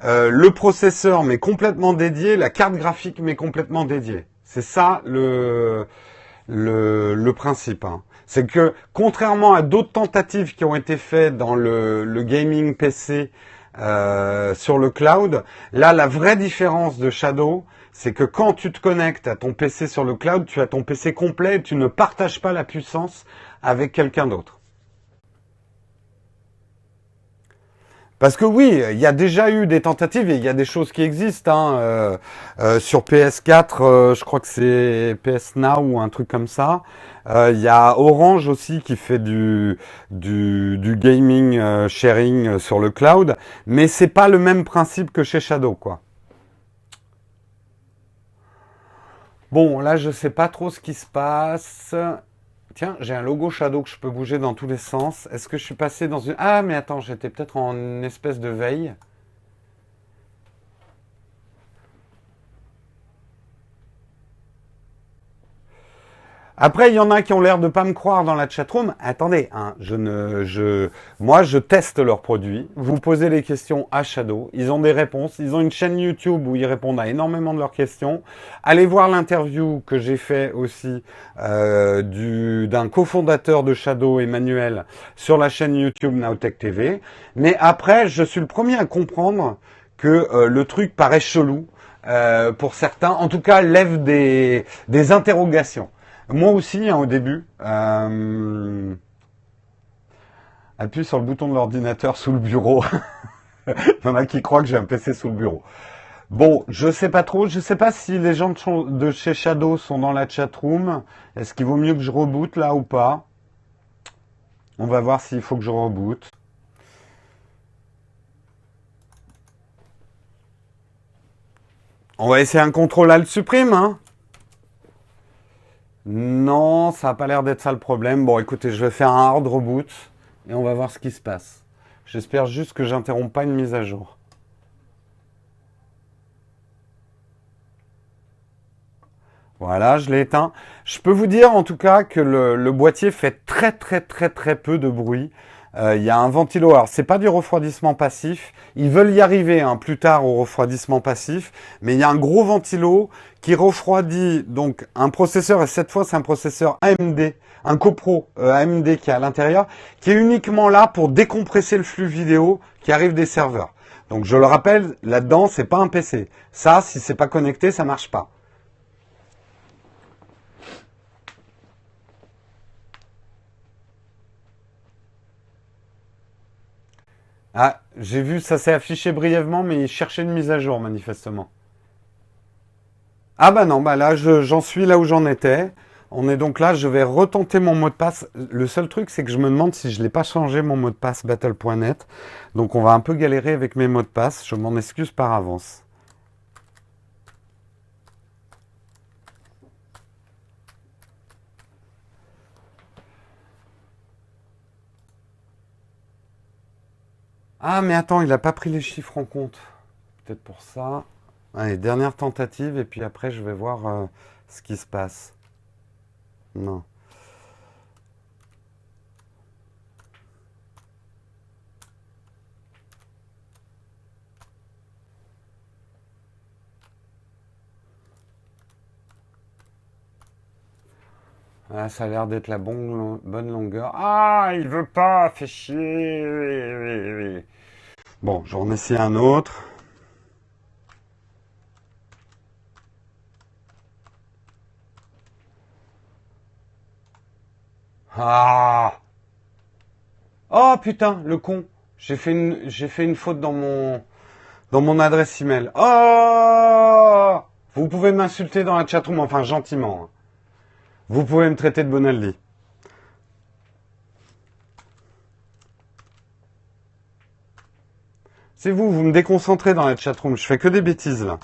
A: le processeur m'est complètement dédié, la carte graphique m'est complètement dédiée. C'est ça le principe. Hein. C'est que contrairement à d'autres tentatives qui ont été faites dans le gaming PC sur le cloud, là la vraie différence de Shadow, c'est que quand tu te connectes à ton PC sur le cloud, tu as ton PC complet et tu ne partages pas la puissance avec quelqu'un d'autre. Parce que oui, il y a déjà eu des tentatives et il y a des choses qui existent. Hein. Sur PS4, je crois que c'est PS Now ou un truc comme ça. Il y a Orange aussi qui fait du gaming sharing sur le cloud, mais c'est pas le même principe que chez Shadow, quoi. Bon, là, je sais pas trop ce qui se passe. Tiens, j'ai un logo Shadow que je peux bouger dans tous les sens. Est-ce que je suis passé dans une... Ah, mais attends, j'étais peut-être en espèce de veille. Après, il y en a qui ont l'air de pas me croire dans la chatroom. Attendez, hein, moi, je teste leurs produits. Vous posez les questions à Shadow. Ils ont des réponses. Ils ont une chaîne YouTube où ils répondent à énormément de leurs questions. Allez voir l'interview que j'ai fait aussi d'un cofondateur de Shadow, Emmanuel, sur la chaîne YouTube Nowtech TV. Mais après, je suis le premier à comprendre que le truc paraît chelou pour certains. En tout cas, lève des interrogations. Moi aussi, hein, au début, appuie sur le bouton de l'ordinateur sous le bureau. Il y en a qui croient que j'ai un PC sous le bureau. Bon, je sais pas trop. Je sais pas si les gens de chez Shadow sont dans la chatroom. Est-ce qu'il vaut mieux que je reboote là ou pas? On va voir s'il faut que je reboote. On va essayer un CTRL-ALT supprime, hein. Non, ça n'a pas l'air d'être ça le problème. Bon, écoutez, je vais faire un hard reboot et on va voir ce qui se passe. J'espère juste que j'interromps pas une mise à jour. Voilà, je l'ai éteint. Je peux vous dire en tout cas que le boîtier fait très peu de bruit. Il y a un ventilo. Alors, c'est pas du refroidissement passif. Ils veulent y arriver hein, plus tard au refroidissement passif. Mais il y a un gros ventilo qui refroidit donc un processeur. Et cette fois, c'est un processeur AMD, un copro AMD qui est à l'intérieur, qui est uniquement là pour décompresser le flux vidéo qui arrive des serveurs. Donc, je le rappelle, là-dedans, c'est pas un PC. Ça, si c'est pas connecté, ça marche pas. Ah, j'ai vu, ça s'est affiché brièvement, mais il cherchait une mise à jour, manifestement. Ah bah non, bah là, j'en suis là où j'en étais. On est donc là, je vais retenter mon mot de passe. Le seul truc, c'est que je me demande si je ne l'ai pas changé, mon mot de passe battle.net. Donc on va un peu galérer avec mes mots de passe. Je m'en excuse par avance. Ah, mais attends, il n'a pas pris les chiffres en compte. Peut-être pour ça. Allez, dernière tentative, et puis après, je vais voir ce qui se passe. Non. Ah, ça a l'air d'être la bonne longueur. Ah, il veut pas, fait chier. Oui, oui, oui. Bon, j'en essaie un autre. Ah! Oh putain, le con. J'ai fait une faute dans mon adresse email. Oh! Vous pouvez m'insulter dans la chatroom, enfin gentiment, hein. Vous pouvez me traiter de Bonaldi. C'est vous me déconcentrez dans la chatroom. Je fais que des bêtises là.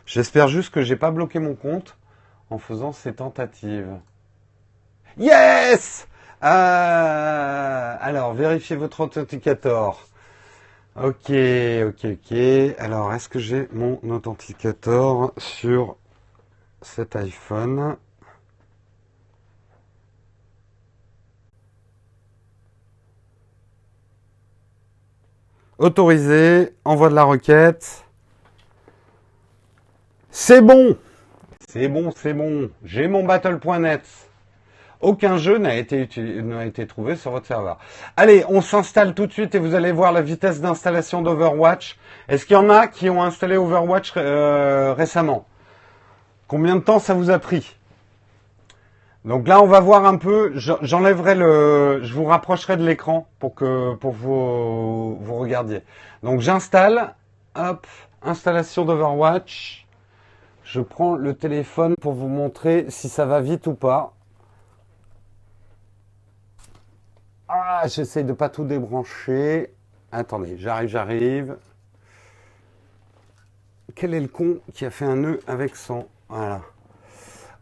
A: J'espère juste que j'ai pas bloqué mon compte en faisant ces tentatives. Yes! Alors, vérifiez votre authenticator. Ok, ok, ok. Alors, est-ce que j'ai mon authenticator sur cet iPhone? Autorisé, envoi de la requête. C'est bon! C'est bon, c'est bon. J'ai mon battle.net. Aucun jeu n'a été trouvé sur votre serveur. Allez, on s'installe tout de suite et vous allez voir la vitesse d'installation d'Overwatch. Est-ce qu'il y en a qui ont installé Overwatch récemment? Combien de temps ça vous a pris? Donc là, on va voir un peu. J'enlèverai je vous rapprocherai de l'écran pour vous regardiez. Donc j'installe. Hop, installation d'Overwatch. Je prends le téléphone pour vous montrer si ça va vite ou pas. Ah, j'essaye de pas tout débrancher. Attendez, j'arrive. Quel est le con qui a fait un nœud avec son... Voilà.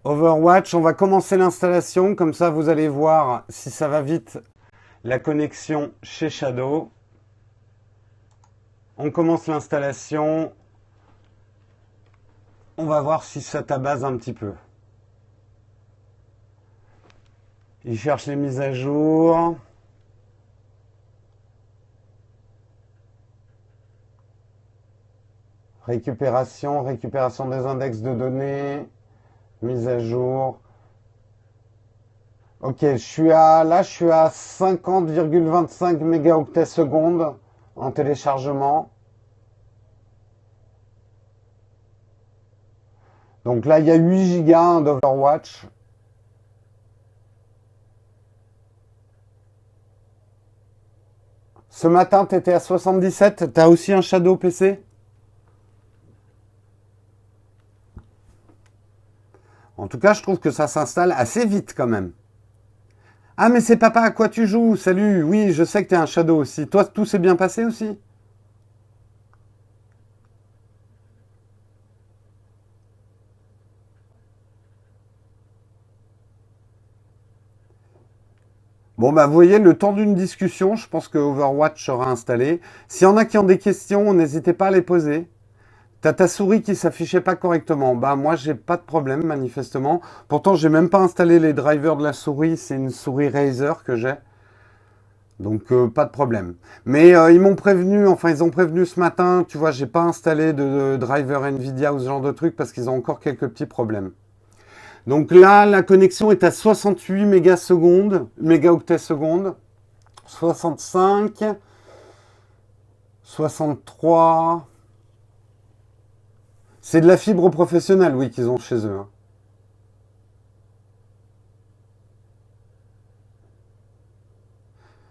A: Overwatch, on va commencer l'installation. Comme ça, vous allez voir si ça va vite la connexion chez Shadow. On commence l'installation. On va voir si ça tabase un petit peu. Il cherche les mises à jour. Récupération des index de données, mise à jour. Ok, je suis à 50,25 mégaoctets secondes en téléchargement. Donc là, il y a 8 gigas d'Overwatch. Ce matin, tu étais à 77. Tu as aussi un Shadow PC? En tout cas, je trouve que ça s'installe assez vite quand même. Ah, mais c'est papa, à quoi tu joues? Salut, oui, je sais que tu es un Shadow aussi. Toi, tout s'est bien passé aussi? Bon, bah, vous voyez, le temps d'une discussion, je pense que Overwatch sera installé. S'il y en a qui ont des questions, n'hésitez pas à les poser. T'as ta souris qui s'affichait pas correctement. Bah, moi, j'ai pas de problème, manifestement. Pourtant, j'ai même pas installé les drivers de la souris. C'est une souris Razer que j'ai. Donc, pas de problème. Mais ils m'ont prévenu, enfin, ils ont prévenu ce matin, tu vois, j'ai pas installé de driver Nvidia ou ce genre de truc parce qu'ils ont encore quelques petits problèmes. Donc là, la connexion est à 68 mégaoctets secondes, 65, 63. C'est de la fibre professionnelle, oui, qu'ils ont chez eux, hein.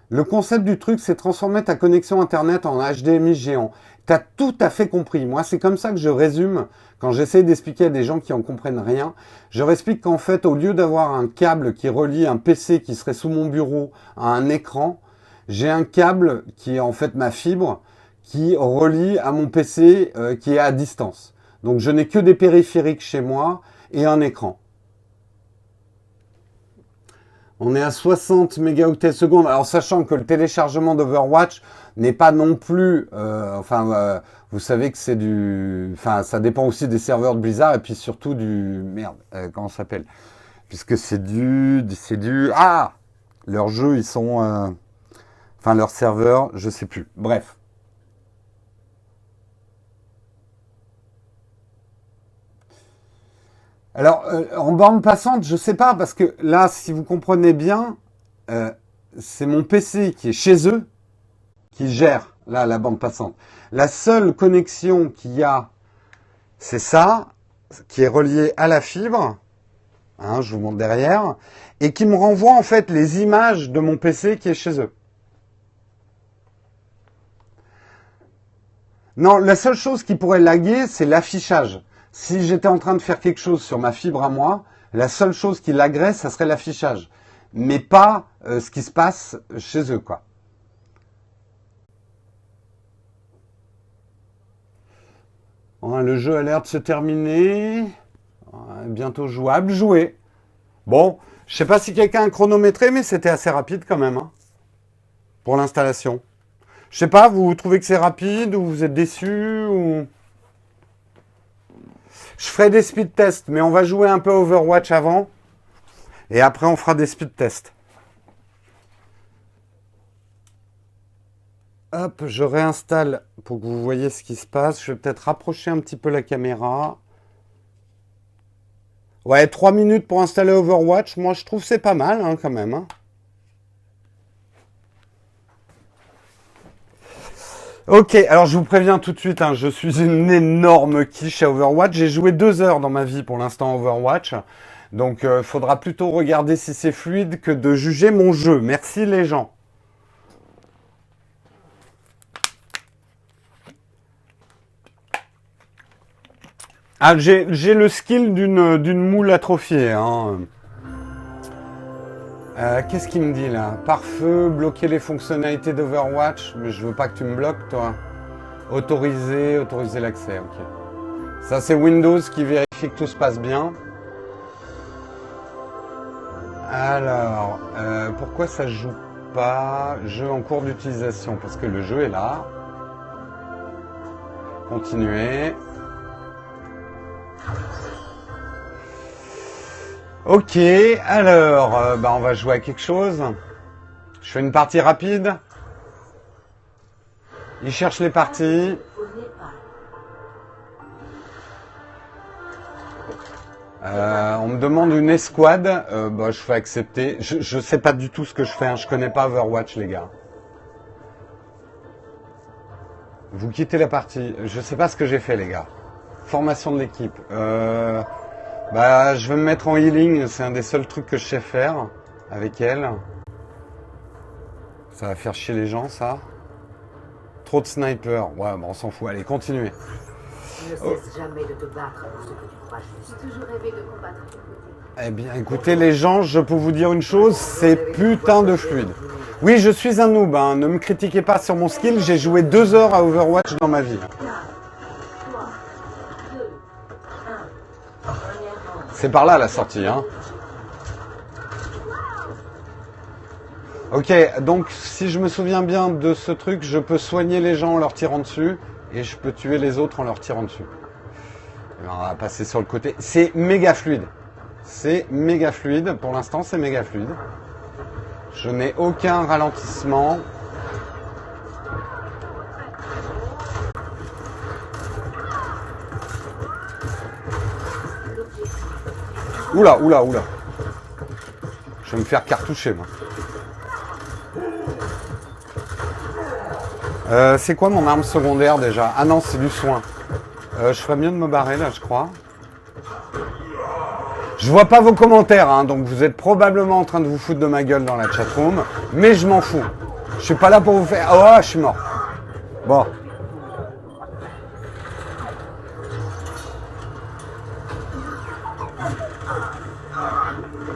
A: Le concept du truc, c'est transformer ta connexion Internet en HDMI géant. Tu as tout à fait compris. Moi, c'est comme ça que je résume quand j'essaie d'expliquer à des gens qui en comprennent rien. Je leur explique qu'en fait, au lieu d'avoir un câble qui relie un PC qui serait sous mon bureau à un écran, j'ai un câble qui est en fait ma fibre qui relie à mon PC qui est à distance. Donc, je n'ai que des périphériques chez moi et un écran. On est à 60 mégaoctets seconde. Alors, sachant que le téléchargement d'Overwatch n'est pas non plus... vous savez que c'est du... Enfin, ça dépend aussi des serveurs de Blizzard et puis surtout du... Merde, comment ça s'appelle? Puisque c'est du... Ah! Leurs jeux, ils sont... leurs serveurs, je sais plus. Bref. Alors, en bande passante, je sais pas, parce que là, si vous comprenez bien, c'est mon PC qui est chez eux, qui gère, là, la bande passante. La seule connexion qu'il y a, c'est ça, qui est relié à la fibre, hein, je vous montre derrière, et qui me renvoie, en fait, les images de mon PC qui est chez eux. Non, la seule chose qui pourrait laguer, c'est l'affichage. Si j'étais en train de faire quelque chose sur ma fibre à moi, la seule chose qui laguerait, ça serait l'affichage. Mais pas ce qui se passe chez eux, quoi. Le jeu a l'air de se terminer. Bientôt jouable. Joué. Bon, je sais pas si quelqu'un a chronométré, mais c'était assez rapide quand même, hein, pour l'installation. Je sais pas, vous trouvez que c'est rapide ou vous êtes déçu ou... Je ferai des speed tests, mais on va jouer un peu Overwatch avant. Et après, on fera des speed tests. Hop, je réinstalle pour que vous voyez ce qui se passe. Je vais peut-être rapprocher un petit peu la caméra. Ouais, 3 minutes pour installer Overwatch. Moi, je trouve que c'est pas mal, hein, quand même. Hein. Ok, alors je vous préviens tout de suite, hein, je suis une énorme quiche à Overwatch. J'ai joué 2 heures dans ma vie pour l'instant à Overwatch. Donc il faudra plutôt regarder si c'est fluide que de juger mon jeu. Merci les gens. Ah, j'ai le skill d'une moule atrophiée. Hein. Qu'est-ce qu'il me dit là? Pare-feu, bloquer les fonctionnalités d'Overwatch. Mais je veux pas que tu me bloques, toi. Autoriser l'accès, ok. Ça, c'est Windows qui vérifie que tout se passe bien. Alors, pourquoi ça joue pas? Jeu en cours d'utilisation, parce que le jeu est là. Continuer. Ok, alors, on va jouer à quelque chose. Je fais une partie rapide. Il cherche les parties. On me demande une escouade. Je fais accepter. Je sais pas du tout ce que je fais. Hein. Je connais pas Overwatch, les gars. Vous quittez la partie. Je sais pas ce que j'ai fait, les gars. Formation de l'équipe. Je vais me mettre en healing, c'est un des seuls trucs que je sais faire avec elle. Ça va faire chier les gens, ça. Trop de snipers. Ouais, on s'en fout. Allez, continuez.
B: Ne cesse jamais de te battre pour ce que tu crois juste. J'ai toujours rêvé de combattre à tes côtés.
A: Eh bien, écoutez, les gens, je peux vous dire une chose, c'est putain de fluide. Oui, je suis un noob, hein. Ne me critiquez pas sur mon skill, j'ai joué 2 heures à Overwatch dans ma vie. C'est par là la sortie, hein. Ok, donc si je me souviens bien de ce truc, je peux soigner les gens en leur tirant dessus et je peux tuer les autres en leur tirant dessus. Alors, on va passer sur le côté. C'est méga fluide. C'est méga fluide. Pour l'instant, c'est méga fluide. Je n'ai aucun ralentissement. Oula, oula, oula. Je vais me faire cartoucher, moi. C'est quoi mon arme secondaire, déjà? Ah non, c'est du soin. Je ferais mieux de me barrer, là, je crois. Je vois pas vos commentaires, hein, donc vous êtes probablement en train de vous foutre de ma gueule dans la chatroom. Mais je m'en fous. Je suis pas là pour vous faire... Oh, je suis mort. Bon.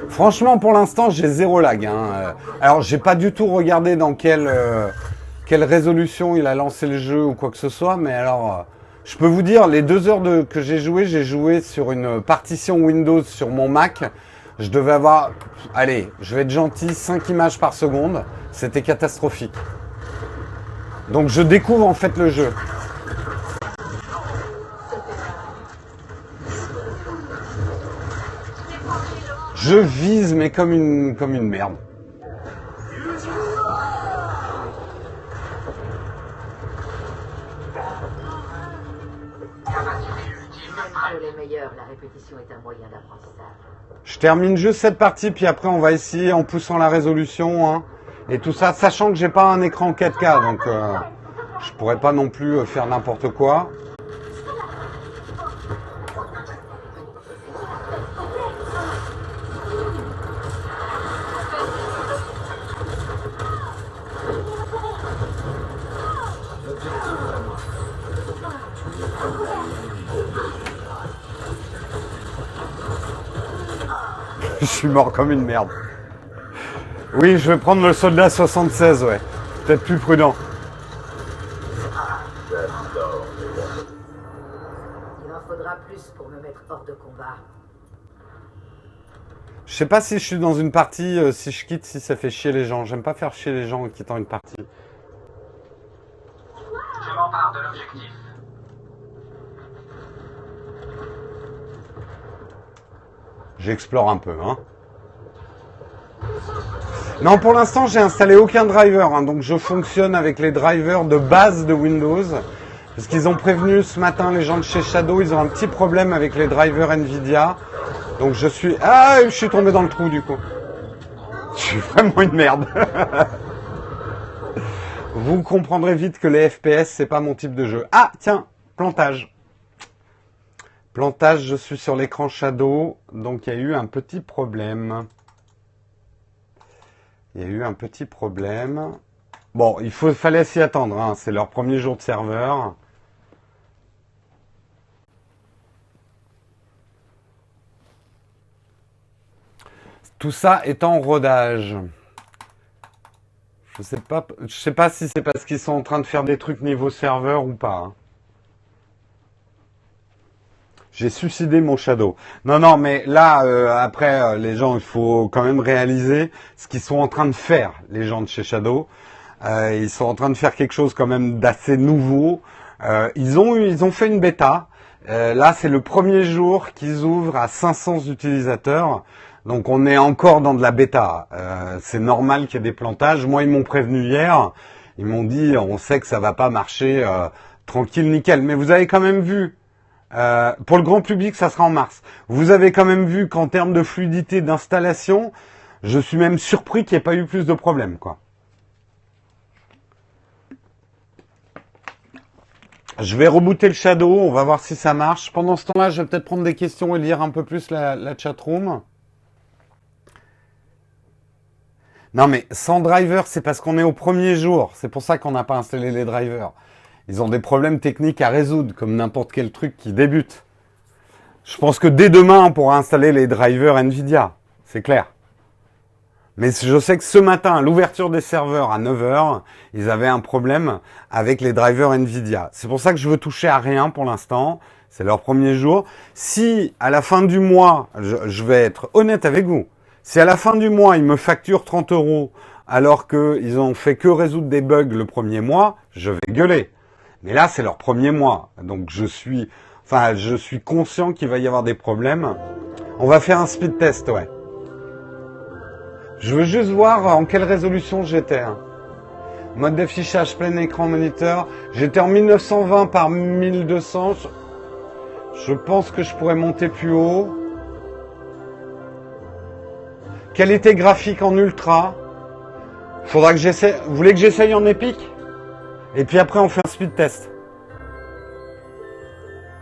A: Franchement, pour l'instant, j'ai zéro lag. Hein. Alors, j'ai pas du tout regardé dans quelle résolution il a lancé le jeu ou quoi que ce soit, mais alors, je peux vous dire, les 2 heures que j'ai joué sur une partition Windows sur mon Mac. Je devais avoir, allez, je vais être gentil, 5 images par seconde. C'était catastrophique. Donc, je découvre en fait le jeu. Je vise, mais comme une merde.
B: Les meilleurs, la répétition est un moyen d'apprentissage.
A: Je termine juste cette partie, puis après on va essayer en poussant la résolution, hein, et tout ça, sachant que j'ai pas un écran 4K, donc je pourrais pas non plus faire n'importe quoi. Je suis mort comme une merde. Oui, je vais prendre le soldat 76, ouais. Peut-être plus prudent.
B: Il en faudra plus pour me mettre hors de combat.
A: Je sais pas si je suis dans une partie, si je quitte, si ça fait chier les gens. J'aime pas faire chier les gens en quittant une partie.
C: Je m'empare de l'objectif.
A: J'explore un peu, hein. Non, pour l'instant, j'ai installé aucun driver, hein, donc je fonctionne avec les drivers de base de Windows. Parce qu'ils ont prévenu ce matin, les gens de chez Shadow, ils ont un petit problème avec les drivers Nvidia. Donc je suis... Ah, je suis tombé dans le trou, du coup. Je suis vraiment une merde. Vous comprendrez vite que les FPS, c'est pas mon type de jeu. Ah, tiens, plantage. Plantage, je suis sur l'écran Shadow, donc il y a eu un petit problème. Il y a eu un petit problème. Bon, fallait s'y attendre, hein. C'est leur premier jour de serveur. Tout ça est en rodage. Je sais pas si c'est parce qu'ils sont en train de faire des trucs niveau serveur ou pas. Hein. J'ai suicidé mon Shadow. Non, mais là, après, les gens, il faut quand même réaliser ce qu'ils sont en train de faire, les gens de chez Shadow. Ils sont en train de faire quelque chose quand même d'assez nouveau. Ils ont fait une bêta. Là, c'est le premier jour qu'ils ouvrent à 500 utilisateurs. Donc, on est encore dans de la bêta. C'est normal qu'il y ait des plantages. Moi, ils m'ont prévenu hier. Ils m'ont dit, on sait que ça va pas marcher tranquille, nickel. Mais vous avez quand même vu... pour le grand public, ça sera en mars. Vous avez quand même vu qu'en termes de fluidité d'installation, je suis même surpris qu'il n'y ait pas eu plus de problèmes, quoi. Je vais rebooter le Shadow, on va voir si ça marche. Pendant ce temps-là, je vais peut-être prendre des questions et lire un peu plus la chatroom. Non mais sans driver, c'est parce qu'on est au premier jour. C'est pour ça qu'on n'a pas installé les drivers. Ils ont des problèmes techniques à résoudre, comme n'importe quel truc qui débute. Je pense que dès demain, on pourra installer les drivers Nvidia. C'est clair. Mais je sais que ce matin, à l'ouverture des serveurs à 9h, ils avaient un problème avec les drivers Nvidia. C'est pour ça que je veux toucher à rien pour l'instant. C'est leur premier jour. Si, à la fin du mois, je vais être honnête avec vous, si à la fin du mois, ils me facturent 30 € alors qu'ils ont fait que résoudre des bugs le premier mois, je vais gueuler. Mais là, c'est leur premier mois. Donc, je suis conscient qu'il va y avoir des problèmes. On va faire un speed test, ouais. Je veux juste voir en quelle résolution j'étais. Hein. Mode d'affichage plein écran moniteur. J'étais en 1920 par 1200. Je pense que je pourrais monter plus haut. Qualité graphique en ultra. Faudra que j'essaie. Vous voulez que j'essaye en épique ? Et puis après, on fait un speed test.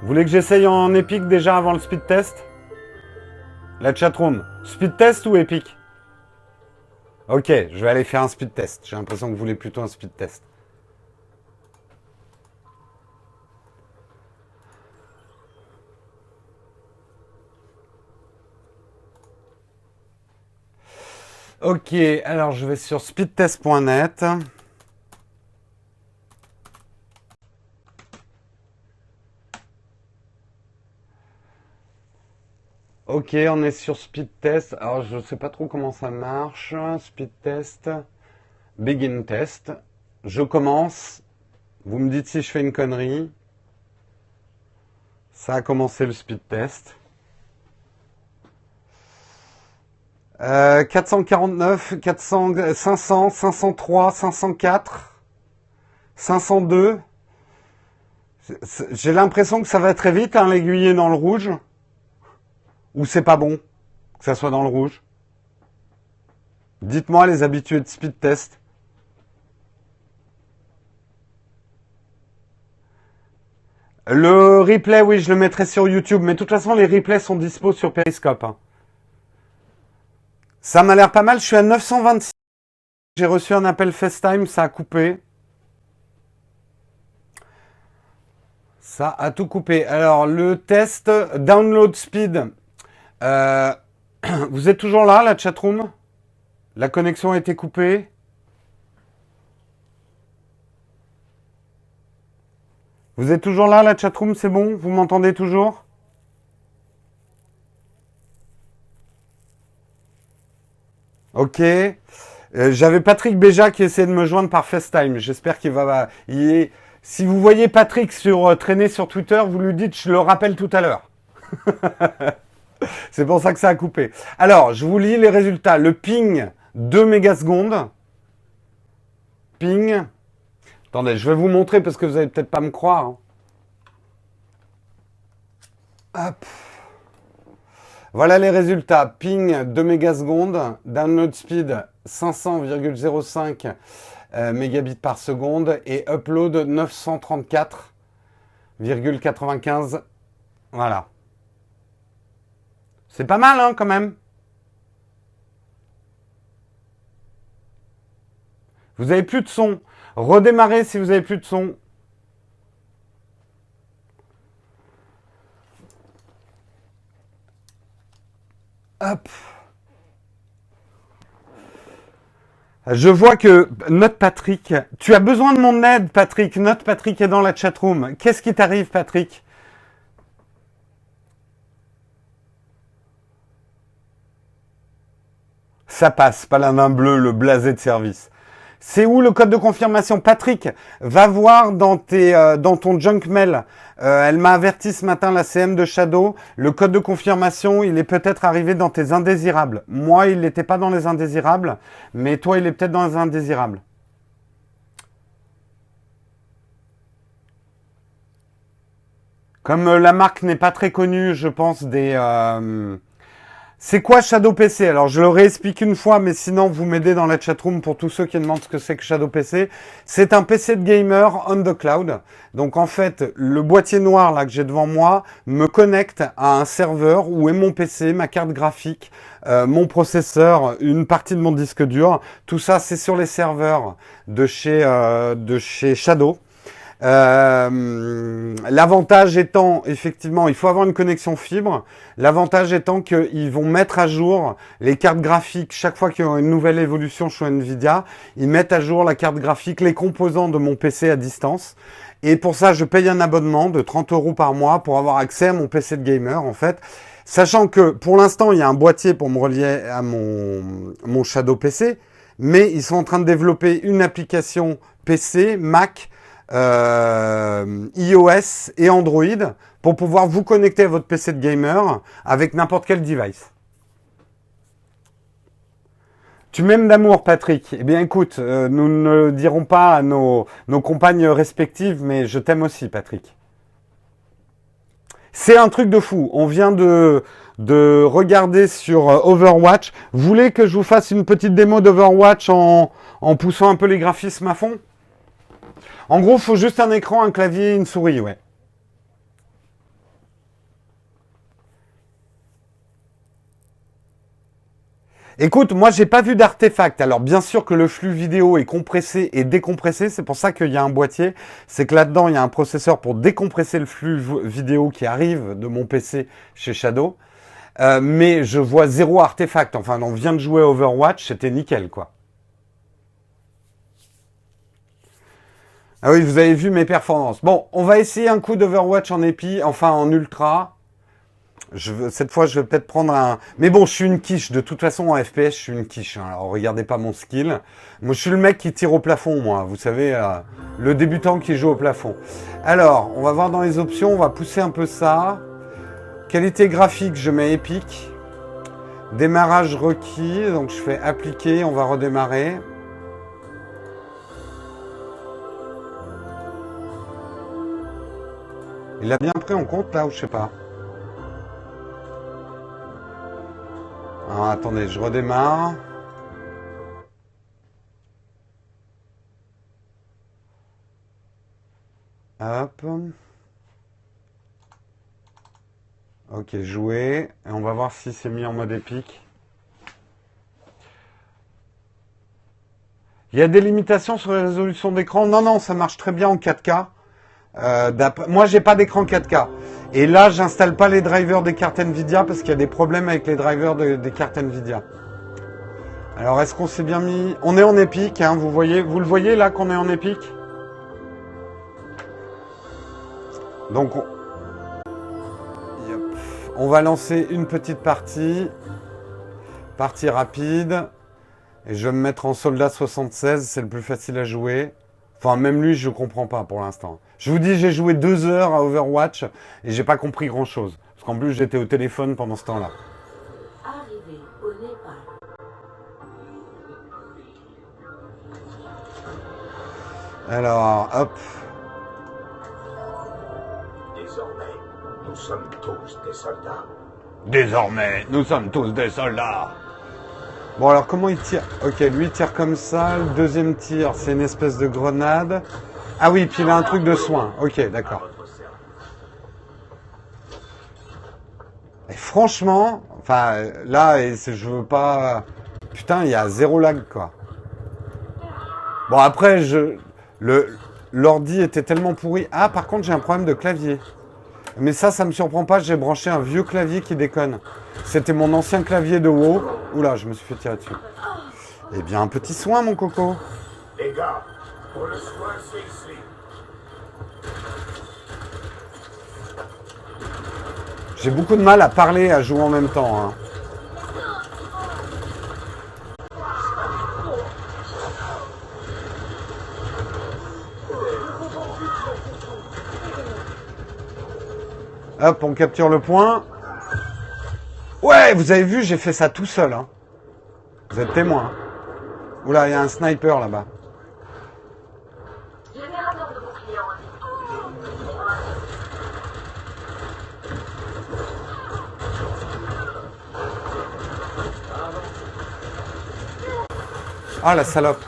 A: Vous voulez que j'essaye en épique déjà avant le speed test ? La chatroom. Speed test ou épique ? Ok, je vais aller faire un speed test. J'ai l'impression que vous voulez plutôt un speed test. Ok, alors je vais sur speedtest.net. Ok, on est sur speed test. Alors je ne sais pas trop comment ça marche. Speed test, begin test. Je commence. Vous me dites si je fais une connerie. Ça a commencé le speed test. 449, 400, 500, 503, 504, 502. J'ai l'impression que ça va très vite, hein, l'aiguiller dans le rouge. Ou c'est pas bon que ça soit dans le rouge. Dites-moi les habitués de speed test. Le replay, oui, je le mettrai sur YouTube, mais de toute façon, les replays sont dispo sur Periscope. Hein. Ça m'a l'air pas mal, je suis à 926. J'ai reçu un appel FaceTime, ça a coupé. Ça a tout coupé. Alors, le test download speed. Vous êtes toujours là, la chatroom? La connexion a été coupée. Vous êtes toujours là, la chatroom, c'est bon? Vous m'entendez toujours? Ok. J'avais Patrick Béja qui essayait de me joindre par FaceTime. J'espère qu'il va... Si vous voyez Patrick traîner sur Twitter, vous lui dites, je le rappelle tout à l'heure. C'est pour ça que ça a coupé. Alors, je vous lis les résultats. Le ping, 2 mégasecondes. Ping. Attendez, je vais vous montrer parce que vous n'allez peut-être pas me croire. Hein. Hop. Voilà les résultats. Ping 2 mégasecondes. Download speed 500,05 mégabits par seconde. Et upload 934,95. Voilà. C'est pas mal, hein, quand même. Vous avez plus de son. Redémarrez si vous avez plus de son. Hop. Je vois que Note Patrick, tu as besoin de mon aide, Patrick. Note Patrick est dans la chatroom. Qu'est-ce qui t'arrive, Patrick? Ça passe, pas la main bleue, le blasé de service. C'est où le code de confirmation? Patrick, va voir dans ton junk mail. Elle m'a averti ce matin, la CM de Shadow. Le code de confirmation, il est peut-être arrivé dans tes indésirables. Moi, il n'était pas dans les indésirables, mais toi, il est peut-être dans les indésirables. Comme la marque n'est pas très connue, je pense, C'est quoi Shadow PC? Alors, je le réexplique une fois, mais sinon, vous m'aidez dans la chatroom pour tous ceux qui demandent ce que c'est que Shadow PC. C'est un PC de gamer on the cloud. Donc, en fait, le boîtier noir, là, que j'ai devant moi, me connecte à un serveur où est mon PC, ma carte graphique, mon processeur, une partie de mon disque dur. Tout ça, c'est sur les serveurs de chez Shadow. L'avantage étant, effectivement, il faut avoir une connexion fibre. L'avantage étant qu'ils vont mettre à jour les cartes graphiques chaque fois qu'il y a une nouvelle évolution chez Nvidia. Ils mettent à jour la carte graphique, les composants de mon PC à distance. Et pour ça, je paye un abonnement de 30 € par mois pour avoir accès à mon PC de gamer, en fait. Sachant que, pour l'instant, il y a un boîtier pour me relier à mon Shadow PC. Mais ils sont en train de développer une application PC, Mac, iOS et Android pour pouvoir vous connecter à votre PC de gamer avec n'importe quel device. Tu m'aimes d'amour, Patrick? Eh bien, écoute, nous ne le dirons pas à nos compagnes respectives, mais je t'aime aussi, Patrick. C'est un truc de fou. On vient de regarder sur Overwatch. Vous voulez que je vous fasse une petite démo d'Overwatch en poussant un peu les graphismes à fond? En gros, il faut juste un écran, un clavier et une souris, ouais. Écoute, moi j'ai pas vu d'artefact. Alors bien sûr que le flux vidéo est compressé et décompressé, c'est pour ça qu'il y a un boîtier. C'est que là-dedans il y a un processeur pour décompresser le flux vidéo qui arrive de mon PC chez Shadow. Mais je vois zéro artefact. Enfin, on vient de jouer à Overwatch, c'était nickel quoi. Ah oui, vous avez vu mes performances. Bon, on va essayer un coup d'Overwatch en épi, enfin en ultra. Cette fois, je vais peut-être prendre un... Mais bon, je suis une quiche. De toute façon, en FPS, je suis une quiche. Hein. Alors, regardez pas mon skill. Moi, je suis le mec qui tire au plafond, moi. Vous savez, le débutant qui joue au plafond. Alors, on va voir dans les options. On va pousser un peu ça. Qualité graphique, je mets épique. Démarrage requis. Donc, je fais appliquer. On va redémarrer. Il a bien pris en compte, là, ou je sais pas. Alors, attendez, je redémarre. Hop. Ok, jouer. Et on va voir si c'est mis en mode épique. Il y a des limitations sur les résolutions d'écran? Non, non, ça marche très bien en 4K. Moi, j'ai pas d'écran 4K. Et là, j'installe pas les drivers des cartes Nvidia parce qu'il y a des problèmes avec les drivers des cartes Nvidia. Alors, est-ce qu'on s'est bien mis? On est en épique, hein, vous le voyez là qu'on est en épique? Donc, on va lancer une petite partie. Partie rapide. Et je vais me mettre en soldat 76, c'est le plus facile à jouer. Enfin, même lui, je ne comprends pas pour l'instant. Je vous dis, j'ai joué 2 heures à Overwatch et j'ai pas compris grand-chose. Parce qu'en plus, j'étais au téléphone pendant ce temps-là.
B: Arrivé au Népal.
A: Alors, hop.
D: Désormais, nous sommes tous des soldats.
A: Désormais, nous sommes tous des soldats. Bon, alors, comment il tire? Ok, lui, il tire comme ça. Le deuxième tir, c'est une espèce de grenade. Ah oui, puis il a un truc de soin. Ok, d'accord. Et franchement, enfin, là, je veux pas... Putain, il y a zéro lag, quoi. Bon, après, l'ordi était tellement pourri. Ah, par contre, j'ai un problème de clavier. Mais ça me surprend pas. J'ai branché un vieux clavier qui déconne. C'était mon ancien clavier de WoW. Oula, je me suis fait tirer dessus. Eh bien, un petit soin, mon coco.
D: Les gars, pour le soin, c'est ici.
A: J'ai beaucoup de mal à parler et à jouer en même temps. Hein. Hop, on capture le point. Ouais, vous avez vu, j'ai fait ça tout seul. Hein. Vous êtes témoin. Oula, il y a un sniper là-bas.
B: Générateur de bouclier en ligne.
A: Ah, la salope.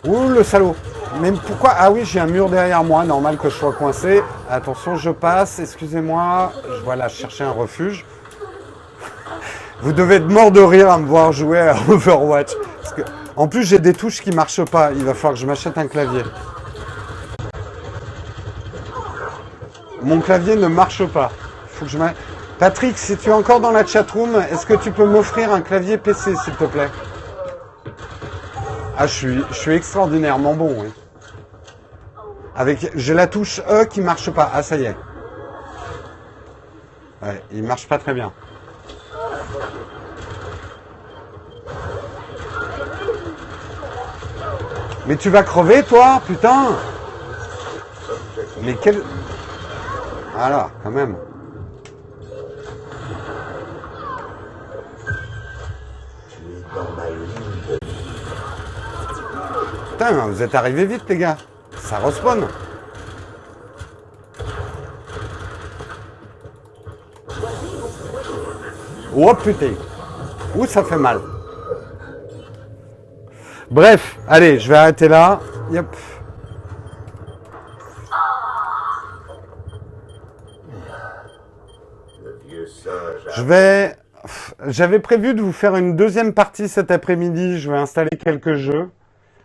A: Ouh, le salaud. Mais pourquoi? Ah oui, j'ai un mur derrière moi. Normal que je sois coincé. Attention, je passe. Excusez-moi. Voilà, je cherchais un refuge. Vous devez être mort de rire à me voir jouer à Overwatch. Parce que, en plus, j'ai des touches qui marchent pas. Il va falloir que je m'achète un clavier. Mon clavier ne marche pas. Faut que je Patrick, si tu es encore dans la chatroom, est-ce que tu peux m'offrir un clavier PC, s'il te plaît? Ah, je suis extraordinairement bon, oui. J'ai la touche E qui marche pas. Ah, ça y est. Ouais, il marche pas très bien. Mais tu vas crever, toi, putain. Mais quel... Voilà, quand même. Putain, vous êtes arrivés vite, les gars. Ça respawn. Oh putain. Ouh, ça fait mal. Bref, allez, je vais arrêter là. Yep. Je vais... J'avais prévu de vous faire une deuxième partie cet après-midi. Je vais installer quelques jeux.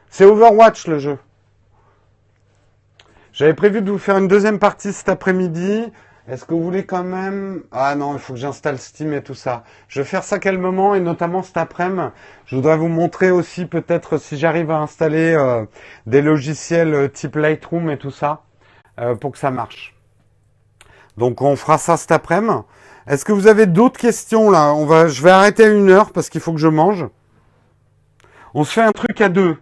A: C'est Overwatch le jeu. J'avais prévu de vous faire une deuxième partie cet après-midi. Est-ce que vous voulez quand même... Ah non, il faut que j'installe Steam et tout ça. Je vais faire ça calmement et notamment cet après-midi. Je voudrais vous montrer aussi peut-être si j'arrive à installer des logiciels type Lightroom et tout ça pour que ça marche. Donc on fera ça cet après-midi. Est-ce que vous avez d'autres questions là? Je vais arrêter à 1 heure parce qu'il faut que je mange. On se fait un truc à 2.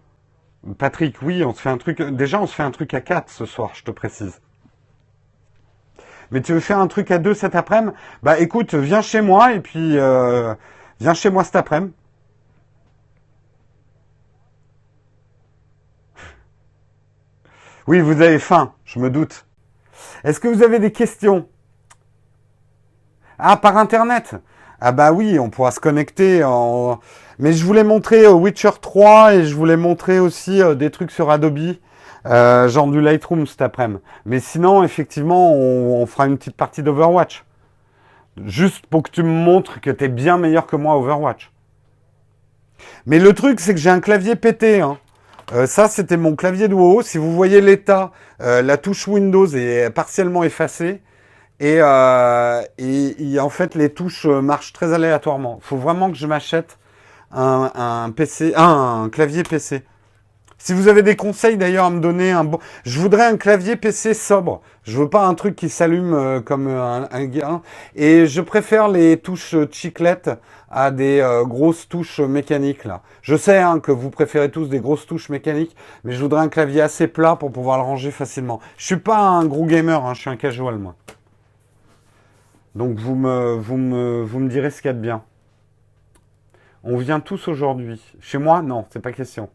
A: Patrick, oui, on se fait un truc... Déjà, on se fait un truc à 4 ce soir, je te précise. Mais tu veux faire un truc à 2 cet après-midi? Bah écoute, viens chez moi et puis... viens chez moi cet après-midi. Oui, vous avez faim, je me doute. Est-ce que vous avez des questions? Ah, par Internet? Ah bah oui, on pourra se connecter en... Mais je voulais montrer Witcher 3 et je voulais montrer aussi des trucs sur Adobe, genre du Lightroom cet après-midi. Mais sinon, effectivement, on fera une petite partie d'Overwatch. Juste pour que tu me montres que tu es bien meilleur que moi à Overwatch. Mais le truc, c'est que j'ai un clavier pété. Hein. Ça, c'était mon clavier de WoW. Si vous voyez l'état, la touche Windows est partiellement effacée. Et en fait, les touches marchent très aléatoirement. Il faut vraiment que je m'achète un PC, un clavier PC. Si vous avez des conseils d'ailleurs à me donner, je voudrais un clavier PC sobre. Je veux pas un truc qui s'allume comme un gain. Et je préfère les touches chiclettes à des grosses touches mécaniques là. Je sais hein, que vous préférez tous des grosses touches mécaniques, mais je voudrais un clavier assez plat pour pouvoir le ranger facilement. Je suis pas un gros gamer, hein, je suis un casual moi. Donc vous me direz ce qu'il y a de bien. On vient tous aujourd'hui. Chez moi, non, c'est pas question.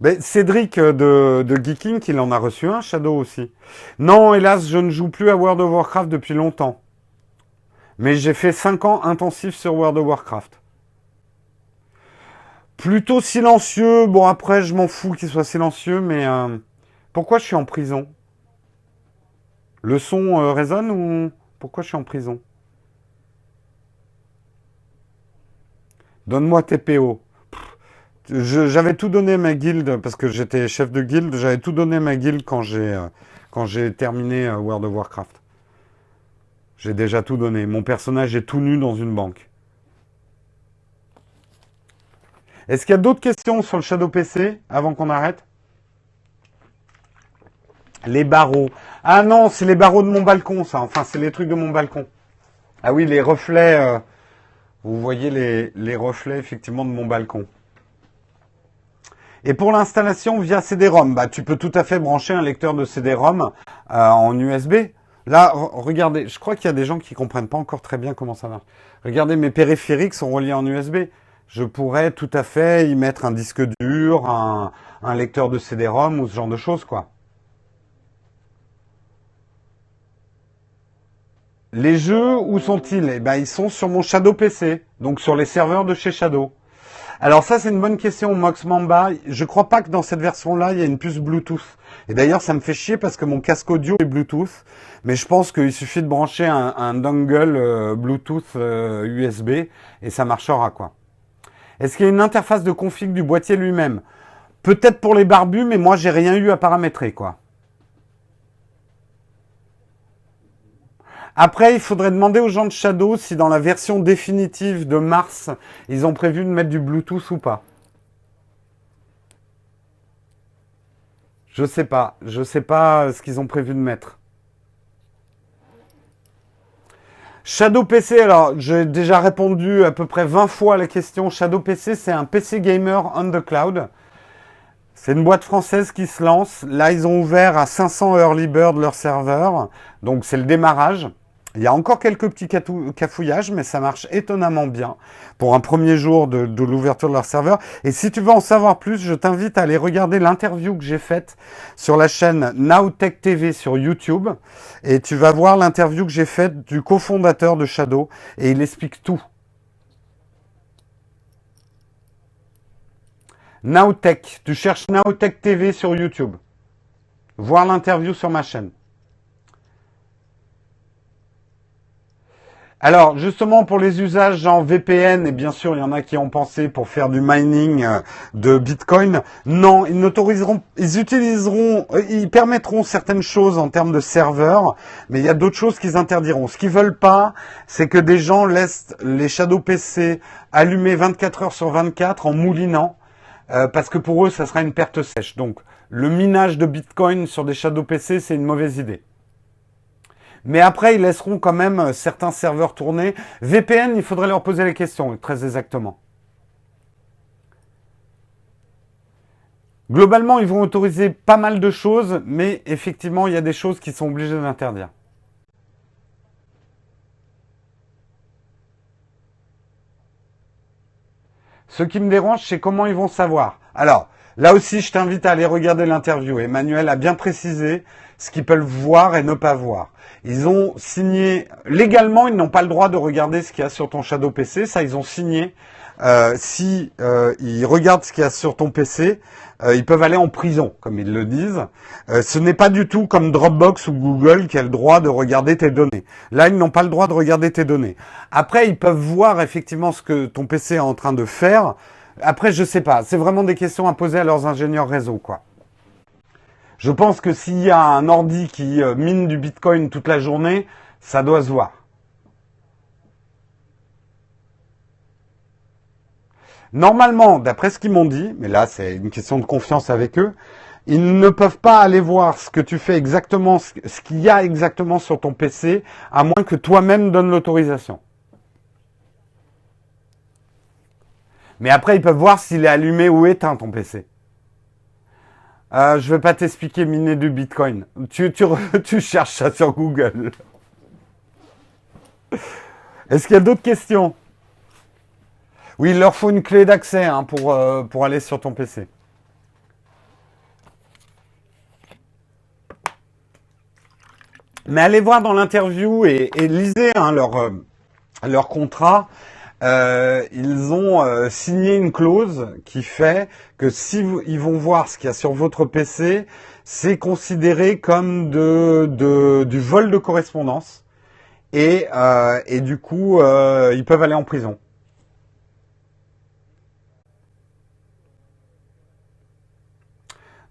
A: Ben, Cédric de Geeking, il en a reçu un, Shadow aussi. Non, hélas, je ne joue plus à World of Warcraft depuis longtemps. Mais j'ai fait 5 ans intensifs sur World of Warcraft. Plutôt silencieux. Bon, après, je m'en fous qu'il soit silencieux, mais... pourquoi je suis en prison? Le son résonne ou... Pourquoi je suis en prison? Donne-moi TPO. J'avais tout donné à ma guilde, parce que j'étais chef de guilde, j'avais tout donné à ma guilde quand j'ai terminé World of Warcraft. J'ai déjà tout donné. Mon personnage est tout nu dans une banque. Est-ce qu'il y a d'autres questions sur le Shadow PC avant qu'on arrête? Les barreaux. Ah non, c'est les barreaux de mon balcon, ça. Enfin, c'est les trucs de mon balcon. Ah oui, les reflets. Vous voyez les reflets, effectivement, de mon balcon. Et pour l'installation via CD-ROM, bah, tu peux tout à fait brancher un lecteur de CD-ROM en USB. Là, regardez, je crois qu'il y a des gens qui comprennent pas encore très bien comment ça marche. Regardez, mes périphériques sont reliés en USB. Je pourrais tout à fait y mettre un disque dur, un lecteur de CD-ROM ou ce genre de choses, quoi. Les jeux, où sont-ils? Eh ben, ils sont sur mon Shadow PC, donc sur les serveurs de chez Shadow. Alors ça, c'est une bonne question, Mox Mamba. Je crois pas que dans cette version-là, il y a une puce Bluetooth. Et d'ailleurs, ça me fait chier parce que mon casque audio est Bluetooth. Mais je pense qu'il suffit de brancher un dongle Bluetooth USB et ça marchera, quoi. Est-ce qu'il y a une interface de config du boîtier lui-même? Peut-être pour les barbus, mais moi, j'ai rien eu à paramétrer, quoi. Après, il faudrait demander aux gens de Shadow si dans la version définitive de mars, ils ont prévu de mettre du Bluetooth ou pas. Je sais pas ce qu'ils ont prévu de mettre. Shadow PC, alors j'ai déjà répondu à peu près 20 fois à la question. Shadow PC, c'est un PC gamer on the cloud. C'est une boîte française qui se lance. Là, ils ont ouvert à 500 early bird leur serveur. Donc, c'est le démarrage. Il y a encore quelques petits cafouillages, mais ça marche étonnamment bien pour un premier jour de l'ouverture de leur serveur. Et si tu veux en savoir plus, je t'invite à aller regarder l'interview que j'ai faite sur la chaîne Nowtech TV sur YouTube. Et tu vas voir l'interview que j'ai faite du cofondateur de Shadow. Et il explique tout. Nowtech. Tu cherches Nowtech TV sur YouTube. voir l'interview sur ma chaîne. Alors, justement, pour les usages en VPN, et bien sûr, il y en a qui ont pensé pour faire du mining de Bitcoin. Non, ils permettront certaines choses en termes de serveurs, mais il y a d'autres choses qu'ils interdiront. Ce qu'ils veulent pas, c'est que des gens laissent les Shadow PC allumés 24 heures sur 24 en moulinant, parce que pour eux, ça sera une perte sèche. Donc, le minage de Bitcoin sur des Shadow PC, c'est une mauvaise idée. Mais après, ils laisseront quand même certains serveurs tourner. VPN, il faudrait leur poser les questions, très exactement. Globalement, ils vont autoriser pas mal de choses, mais effectivement, il y a des choses qui sont obligés d'interdire. Ce qui me dérange, c'est comment ils vont savoir. Alors, là aussi, je t'invite à aller regarder l'interview. Emmanuel a bien précisé ce qu'ils peuvent voir et ne pas voir. Ils ont signé, légalement, ils n'ont pas le droit de regarder ce qu'il y a sur ton Shadow PC. Ça, ils ont signé. Si ils regardent ce qu'il y a sur ton PC, ils peuvent aller en prison, comme ils le disent. Ce n'est pas du tout comme Dropbox ou Google qui a le droit de regarder tes données. Là, ils n'ont pas le droit de regarder tes données. Après, ils peuvent voir effectivement ce que ton PC est en train de faire. Après, je sais pas. C'est vraiment des questions à poser à leurs ingénieurs réseau, quoi. Je pense que s'il y a un ordi qui mine du Bitcoin toute la journée, ça doit se voir. Normalement, d'après ce qu'ils m'ont dit, mais là c'est une question de confiance avec eux, ils ne peuvent pas aller voir ce que tu fais exactement, ce qu'il y a exactement sur ton PC, à moins que toi-même donnes l'autorisation. Mais après, ils peuvent voir s'il est allumé ou éteint ton PC. Je vais pas t'expliquer miner du Bitcoin. Tu cherches ça sur Google. Est-ce qu'il y a d'autres questions? Oui, il leur faut une clé d'accès pour aller sur ton PC. Mais allez voir dans l'interview et lisez leur contrat. Ils ont signé une clause qui fait que si ils vont voir ce qu'il y a sur votre PC, c'est considéré comme du vol de correspondance et du coup ils peuvent aller en prison.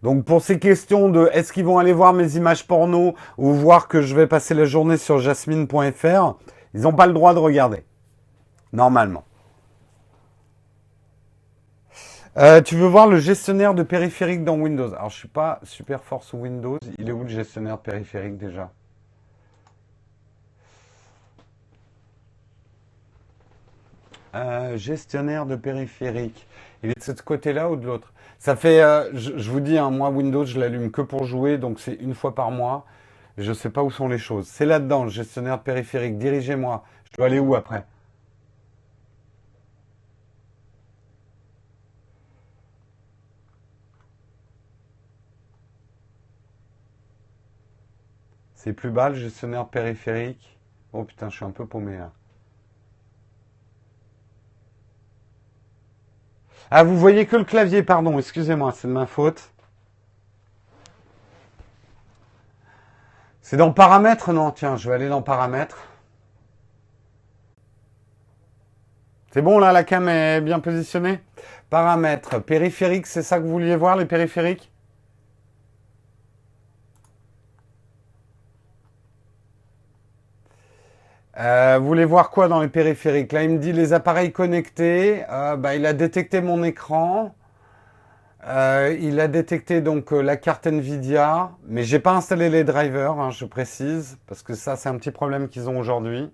A: Donc pour ces questions de est-ce qu'ils vont aller voir mes images porno ou voir que je vais passer la journée sur jasmine.fr, ils n'ont pas le droit de regarder. Normalement. Tu veux voir le gestionnaire de périphérique dans Windows? Alors, je suis pas super fort sous Windows. Il est où le gestionnaire de périphérique déjà? Gestionnaire de périphérique. Il est de ce côté-là ou de l'autre? Ça fait, je vous dis, hein, moi Windows, je l'allume que pour jouer, donc c'est une fois par mois. Je ne sais pas où sont les choses. C'est là-dedans, le gestionnaire de périphérique. Dirigez-moi. Je dois aller où après? C'est plus bas le gestionnaire périphérique. Oh putain, je suis un peu paumé là. Ah, vous voyez que le clavier, pardon, excusez-moi, c'est de ma faute. C'est dans paramètres? Non, tiens, je vais aller dans paramètres. C'est bon là, la cam est bien positionnée? Paramètres, périphériques, c'est ça que vous vouliez voir, les périphériques? Vous voulez voir quoi dans les périphériques? Là, il me dit les appareils connectés. Il a détecté mon écran. Il a détecté donc la carte Nvidia. Mais j'ai pas installé les drivers, hein, je précise. Parce que ça, c'est un petit problème qu'ils ont aujourd'hui.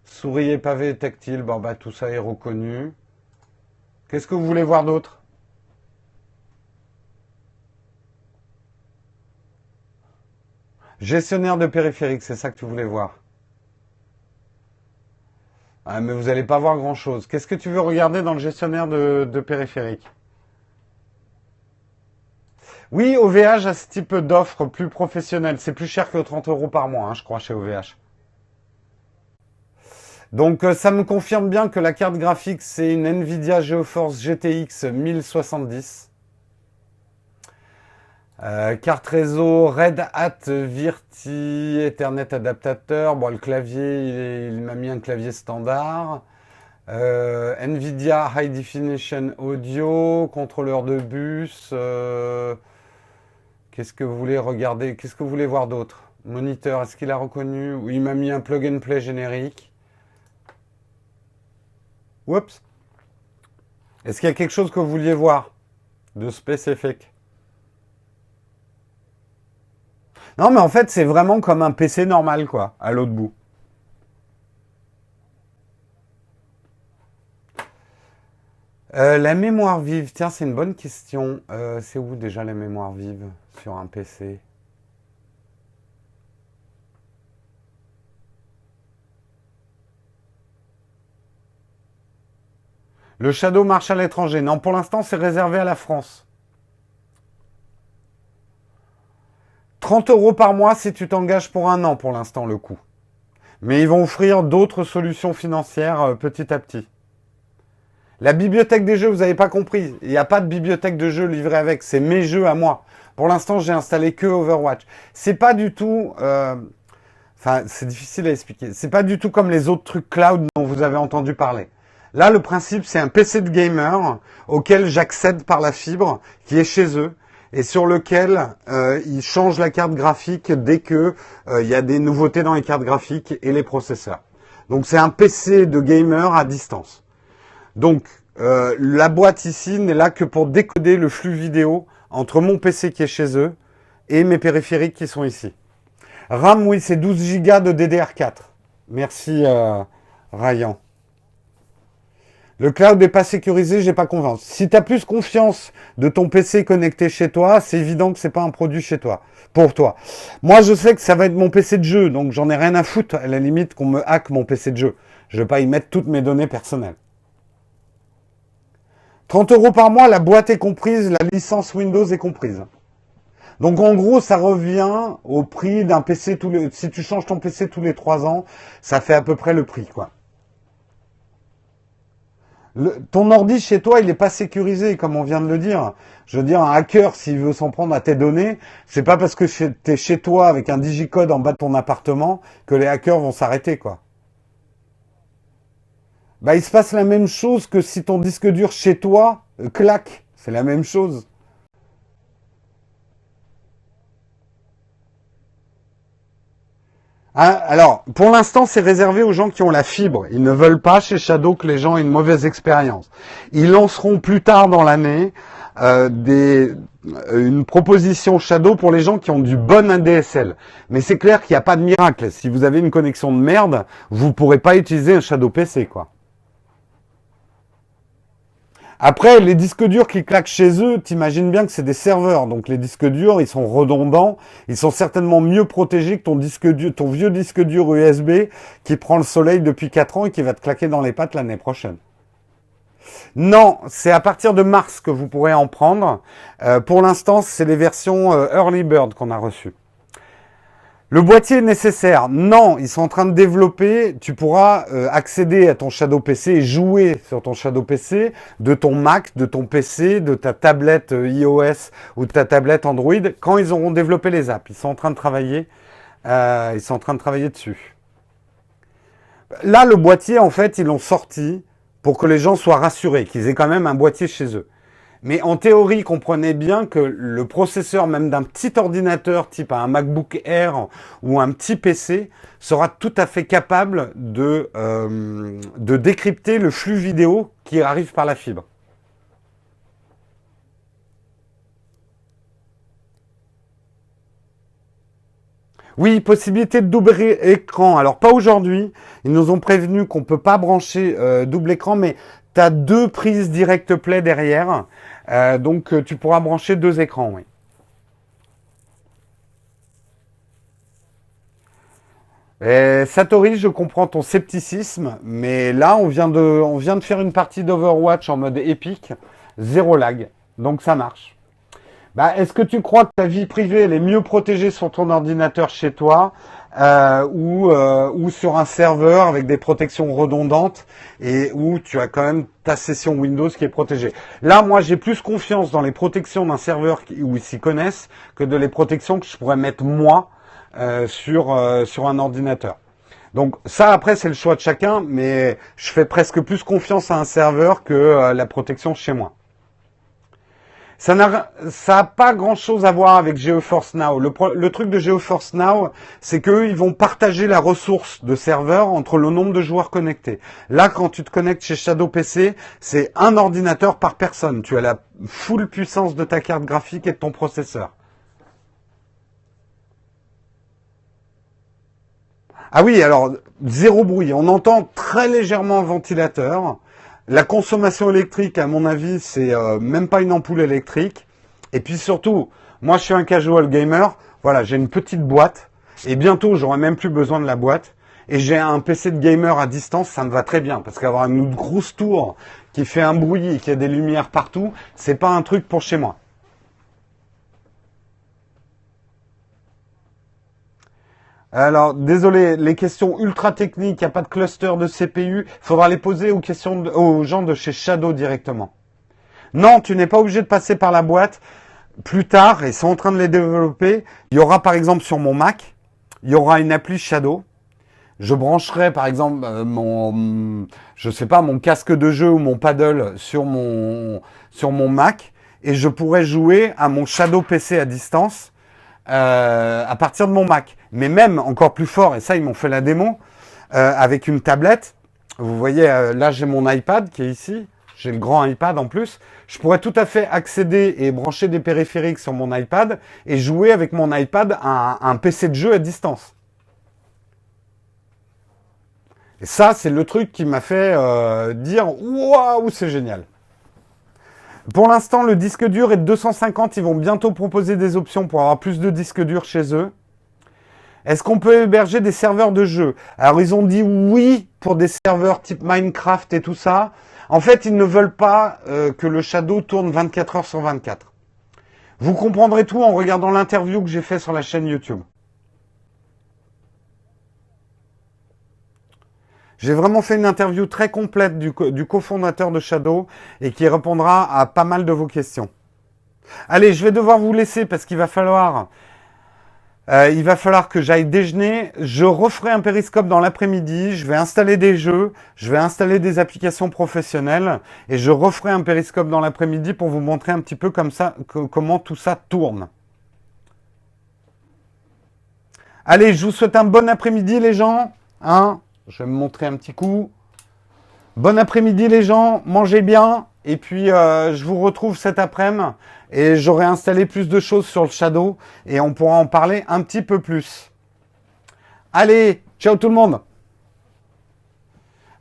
A: Souris et pavé tactile. Bon, tout ça est reconnu. Qu'est-ce que vous voulez voir d'autre? Gestionnaire de périphérique, c'est ça que tu voulais voir. Ah, mais vous n'allez pas voir grand-chose. Qu'est-ce que tu veux regarder dans le gestionnaire de périphérique? Oui, OVH a ce type d'offre plus professionnelle. C'est plus cher que 30 € par mois, hein, je crois, chez OVH. Donc, ça me confirme bien que la carte graphique, c'est une Nvidia GeForce GTX 1070. Carte réseau, Red Hat Virti, Ethernet adaptateur. Bon, le clavier, il m'a mis un clavier standard. Nvidia High Definition Audio, contrôleur de bus. Qu'est-ce que vous voulez regarder? Qu'est-ce que vous voulez voir d'autre? Moniteur, est-ce qu'il a reconnu? Oui, il m'a mis un plug and play générique. Oups. Est-ce qu'il y a quelque chose que vous vouliez voir de spécifique? Non, mais en fait, c'est vraiment comme un PC normal, quoi, à l'autre bout. La mémoire vive, tiens, c'est une bonne question. C'est où déjà la mémoire vive sur un PC? Le Shadow marche à l'étranger. Non, pour l'instant, c'est réservé à la France. 30 € par mois si tu t'engages pour un an pour l'instant, le coût. Mais ils vont offrir d'autres solutions financières petit à petit. La bibliothèque des jeux, vous n'avez pas compris. Il n'y a pas de bibliothèque de jeux livrée avec. C'est mes jeux à moi. Pour l'instant, j'ai installé que Overwatch. C'est pas du tout... Enfin, c'est difficile à expliquer. C'est pas du tout comme les autres trucs cloud dont vous avez entendu parler. Là, le principe, c'est un PC de gamer auquel j'accède par la fibre, qui est chez eux, et sur lequel ils changent la carte graphique dès que il y a des nouveautés dans les cartes graphiques et les processeurs. Donc, c'est un PC de gamer à distance. Donc, la boîte ici n'est là que pour décoder le flux vidéo entre mon PC qui est chez eux et mes périphériques qui sont ici. RAM, oui, c'est 12 Go de DDR4. Merci, Ryan. Le cloud n'est pas sécurisé, j'ai pas confiance. Si tu as plus confiance de ton PC connecté chez toi, c'est évident que c'est pas un produit chez toi, pour toi. Moi, je sais que ça va être mon PC de jeu, donc j'en ai rien à foutre, à la limite qu'on me hack mon PC de jeu. Je vais pas y mettre toutes mes données personnelles. 30 € par mois, la boîte est comprise, la licence Windows est comprise. Donc en gros, ça revient au prix d'un PC si tu changes ton PC tous les 3 ans, ça fait à peu près le prix, quoi. Ton ordi chez toi, il n'est pas sécurisé, comme on vient de le dire. Je veux dire, un hacker, s'il veut s'en prendre à tes données, c'est pas parce que tu es chez toi avec un digicode en bas de ton appartement que les hackers vont s'arrêter, quoi. Bah, il se passe la même chose que si ton disque dur chez toi claque. C'est la même chose. Hein, alors, pour l'instant, c'est réservé aux gens qui ont la fibre. Ils ne veulent pas chez Shadow que les gens aient une mauvaise expérience. Ils lanceront plus tard dans l'année une proposition Shadow pour les gens qui ont du bon ADSL. Mais c'est clair qu'il n'y a pas de miracle. Si vous avez une connexion de merde, vous ne pourrez pas utiliser un Shadow PC, quoi. Après, les disques durs qui claquent chez eux, t'imagines bien que c'est des serveurs. Donc les disques durs, ils sont redondants. Ils sont certainement mieux protégés que ton vieux disque dur USB qui prend le soleil depuis 4 ans et qui va te claquer dans les pattes l'année prochaine. Non, c'est à partir de mars que vous pourrez en prendre. Pour l'instant, c'est les versions Early Bird qu'on a reçues. Le boîtier est nécessaire. Non, ils sont en train de développer. Tu pourras accéder à ton Shadow PC et jouer sur ton Shadow PC, de ton Mac, de ton PC, de ta tablette iOS ou de ta tablette Android, quand ils auront développé les apps. Ils sont en train de travailler. Dessus. Là, le boîtier, en fait, ils l'ont sorti pour que les gens soient rassurés, qu'ils aient quand même un boîtier chez eux. Mais en théorie, comprenez bien que le processeur même d'un petit ordinateur type un MacBook Air ou un petit PC sera tout à fait capable de décrypter le flux vidéo qui arrive par la fibre. Oui, possibilité de double écran. Alors pas aujourd'hui, ils nous ont prévenu qu'on ne peut pas brancher double écran, mais tu as 2 prises direct play derrière. Donc tu pourras brancher 2 écrans, oui. Satori, je comprends ton scepticisme, mais là on vient de faire une partie d'Overwatch en mode épique, 0 lag, donc ça marche. Bah, est-ce que tu crois que ta vie privée elle est mieux protégée sur ton ordinateur chez toi? ou sur un serveur avec des protections redondantes et où tu as quand même ta session Windows qui est protégée. Là, moi, j'ai plus confiance dans les protections d'un serveur où ils s'y connaissent que de les protections que je pourrais mettre moi sur un ordinateur. Donc ça, après, c'est le choix de chacun, mais je fais presque plus confiance à un serveur que la protection chez moi. Ça n'a pas grand-chose à voir avec GeForce Now. Le truc de GeForce Now, c'est qu'eux, ils vont partager la ressource de serveur entre le nombre de joueurs connectés. Là, quand tu te connectes chez Shadow PC, c'est un ordinateur par personne. Tu as la full puissance de ta carte graphique et de ton processeur. Ah oui, alors, zéro bruit. On entend très légèrement un ventilateur. La consommation électrique, à mon avis, c'est même pas une ampoule électrique. Et puis surtout, moi, je suis un casual gamer. Voilà, j'ai une petite boîte. Et bientôt, j'aurai même plus besoin de la boîte. Et j'ai un PC de gamer à distance, ça me va très bien. Parce qu'avoir une grosse tour qui fait un bruit et qui a des lumières partout, c'est pas un truc pour chez moi. Alors, désolé, les questions ultra techniques, il n'y a pas de cluster de CPU, il faudra les poser aux gens de chez Shadow directement. Non, tu n'es pas obligé de passer par la boîte. Plus tard, et c'est en train de les développer, il y aura par exemple sur mon Mac, il y aura une appli Shadow. Je brancherai par exemple mon casque de jeu ou mon paddle sur mon Mac et je pourrai jouer à mon Shadow PC à distance. À partir de mon Mac. Mais même encore plus fort, et ça ils m'ont fait la démo, avec une tablette, vous voyez là j'ai mon iPad qui est ici, j'ai le grand iPad en plus, je pourrais tout à fait accéder et brancher des périphériques sur mon iPad et jouer avec mon iPad à un PC de jeu à distance. Et ça c'est le truc qui m'a fait dire waouh c'est génial. Pour l'instant, le disque dur est de 250. Ils vont bientôt proposer des options pour avoir plus de disques durs chez eux. Est-ce qu'on peut héberger des serveurs de jeux? Alors, ils ont dit oui pour des serveurs type Minecraft et tout ça. En fait, ils ne veulent pas que le Shadow tourne 24 heures sur 24. Vous comprendrez tout en regardant l'interview que j'ai fait sur la chaîne YouTube. J'ai vraiment fait une interview très complète du cofondateur de Shadow et qui répondra à pas mal de vos questions. Allez, je vais devoir vous laisser parce qu'il va falloir que j'aille déjeuner. Je referai un périscope dans l'après-midi. Je vais installer des jeux, je vais installer des applications professionnelles et je referai un périscope dans l'après-midi pour vous montrer un petit peu comme ça, comment tout ça tourne. Allez, je vous souhaite un bon après-midi les gens. Je vais me montrer un petit coup. Bon après-midi les gens, mangez bien. Et puis je vous retrouve cet après-midi. Et j'aurai installé plus de choses sur le Shadow. Et on pourra en parler un petit peu plus. Allez, ciao tout le monde.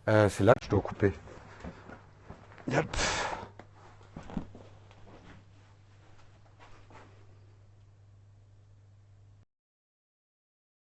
A: C'est là que je dois couper. Yep.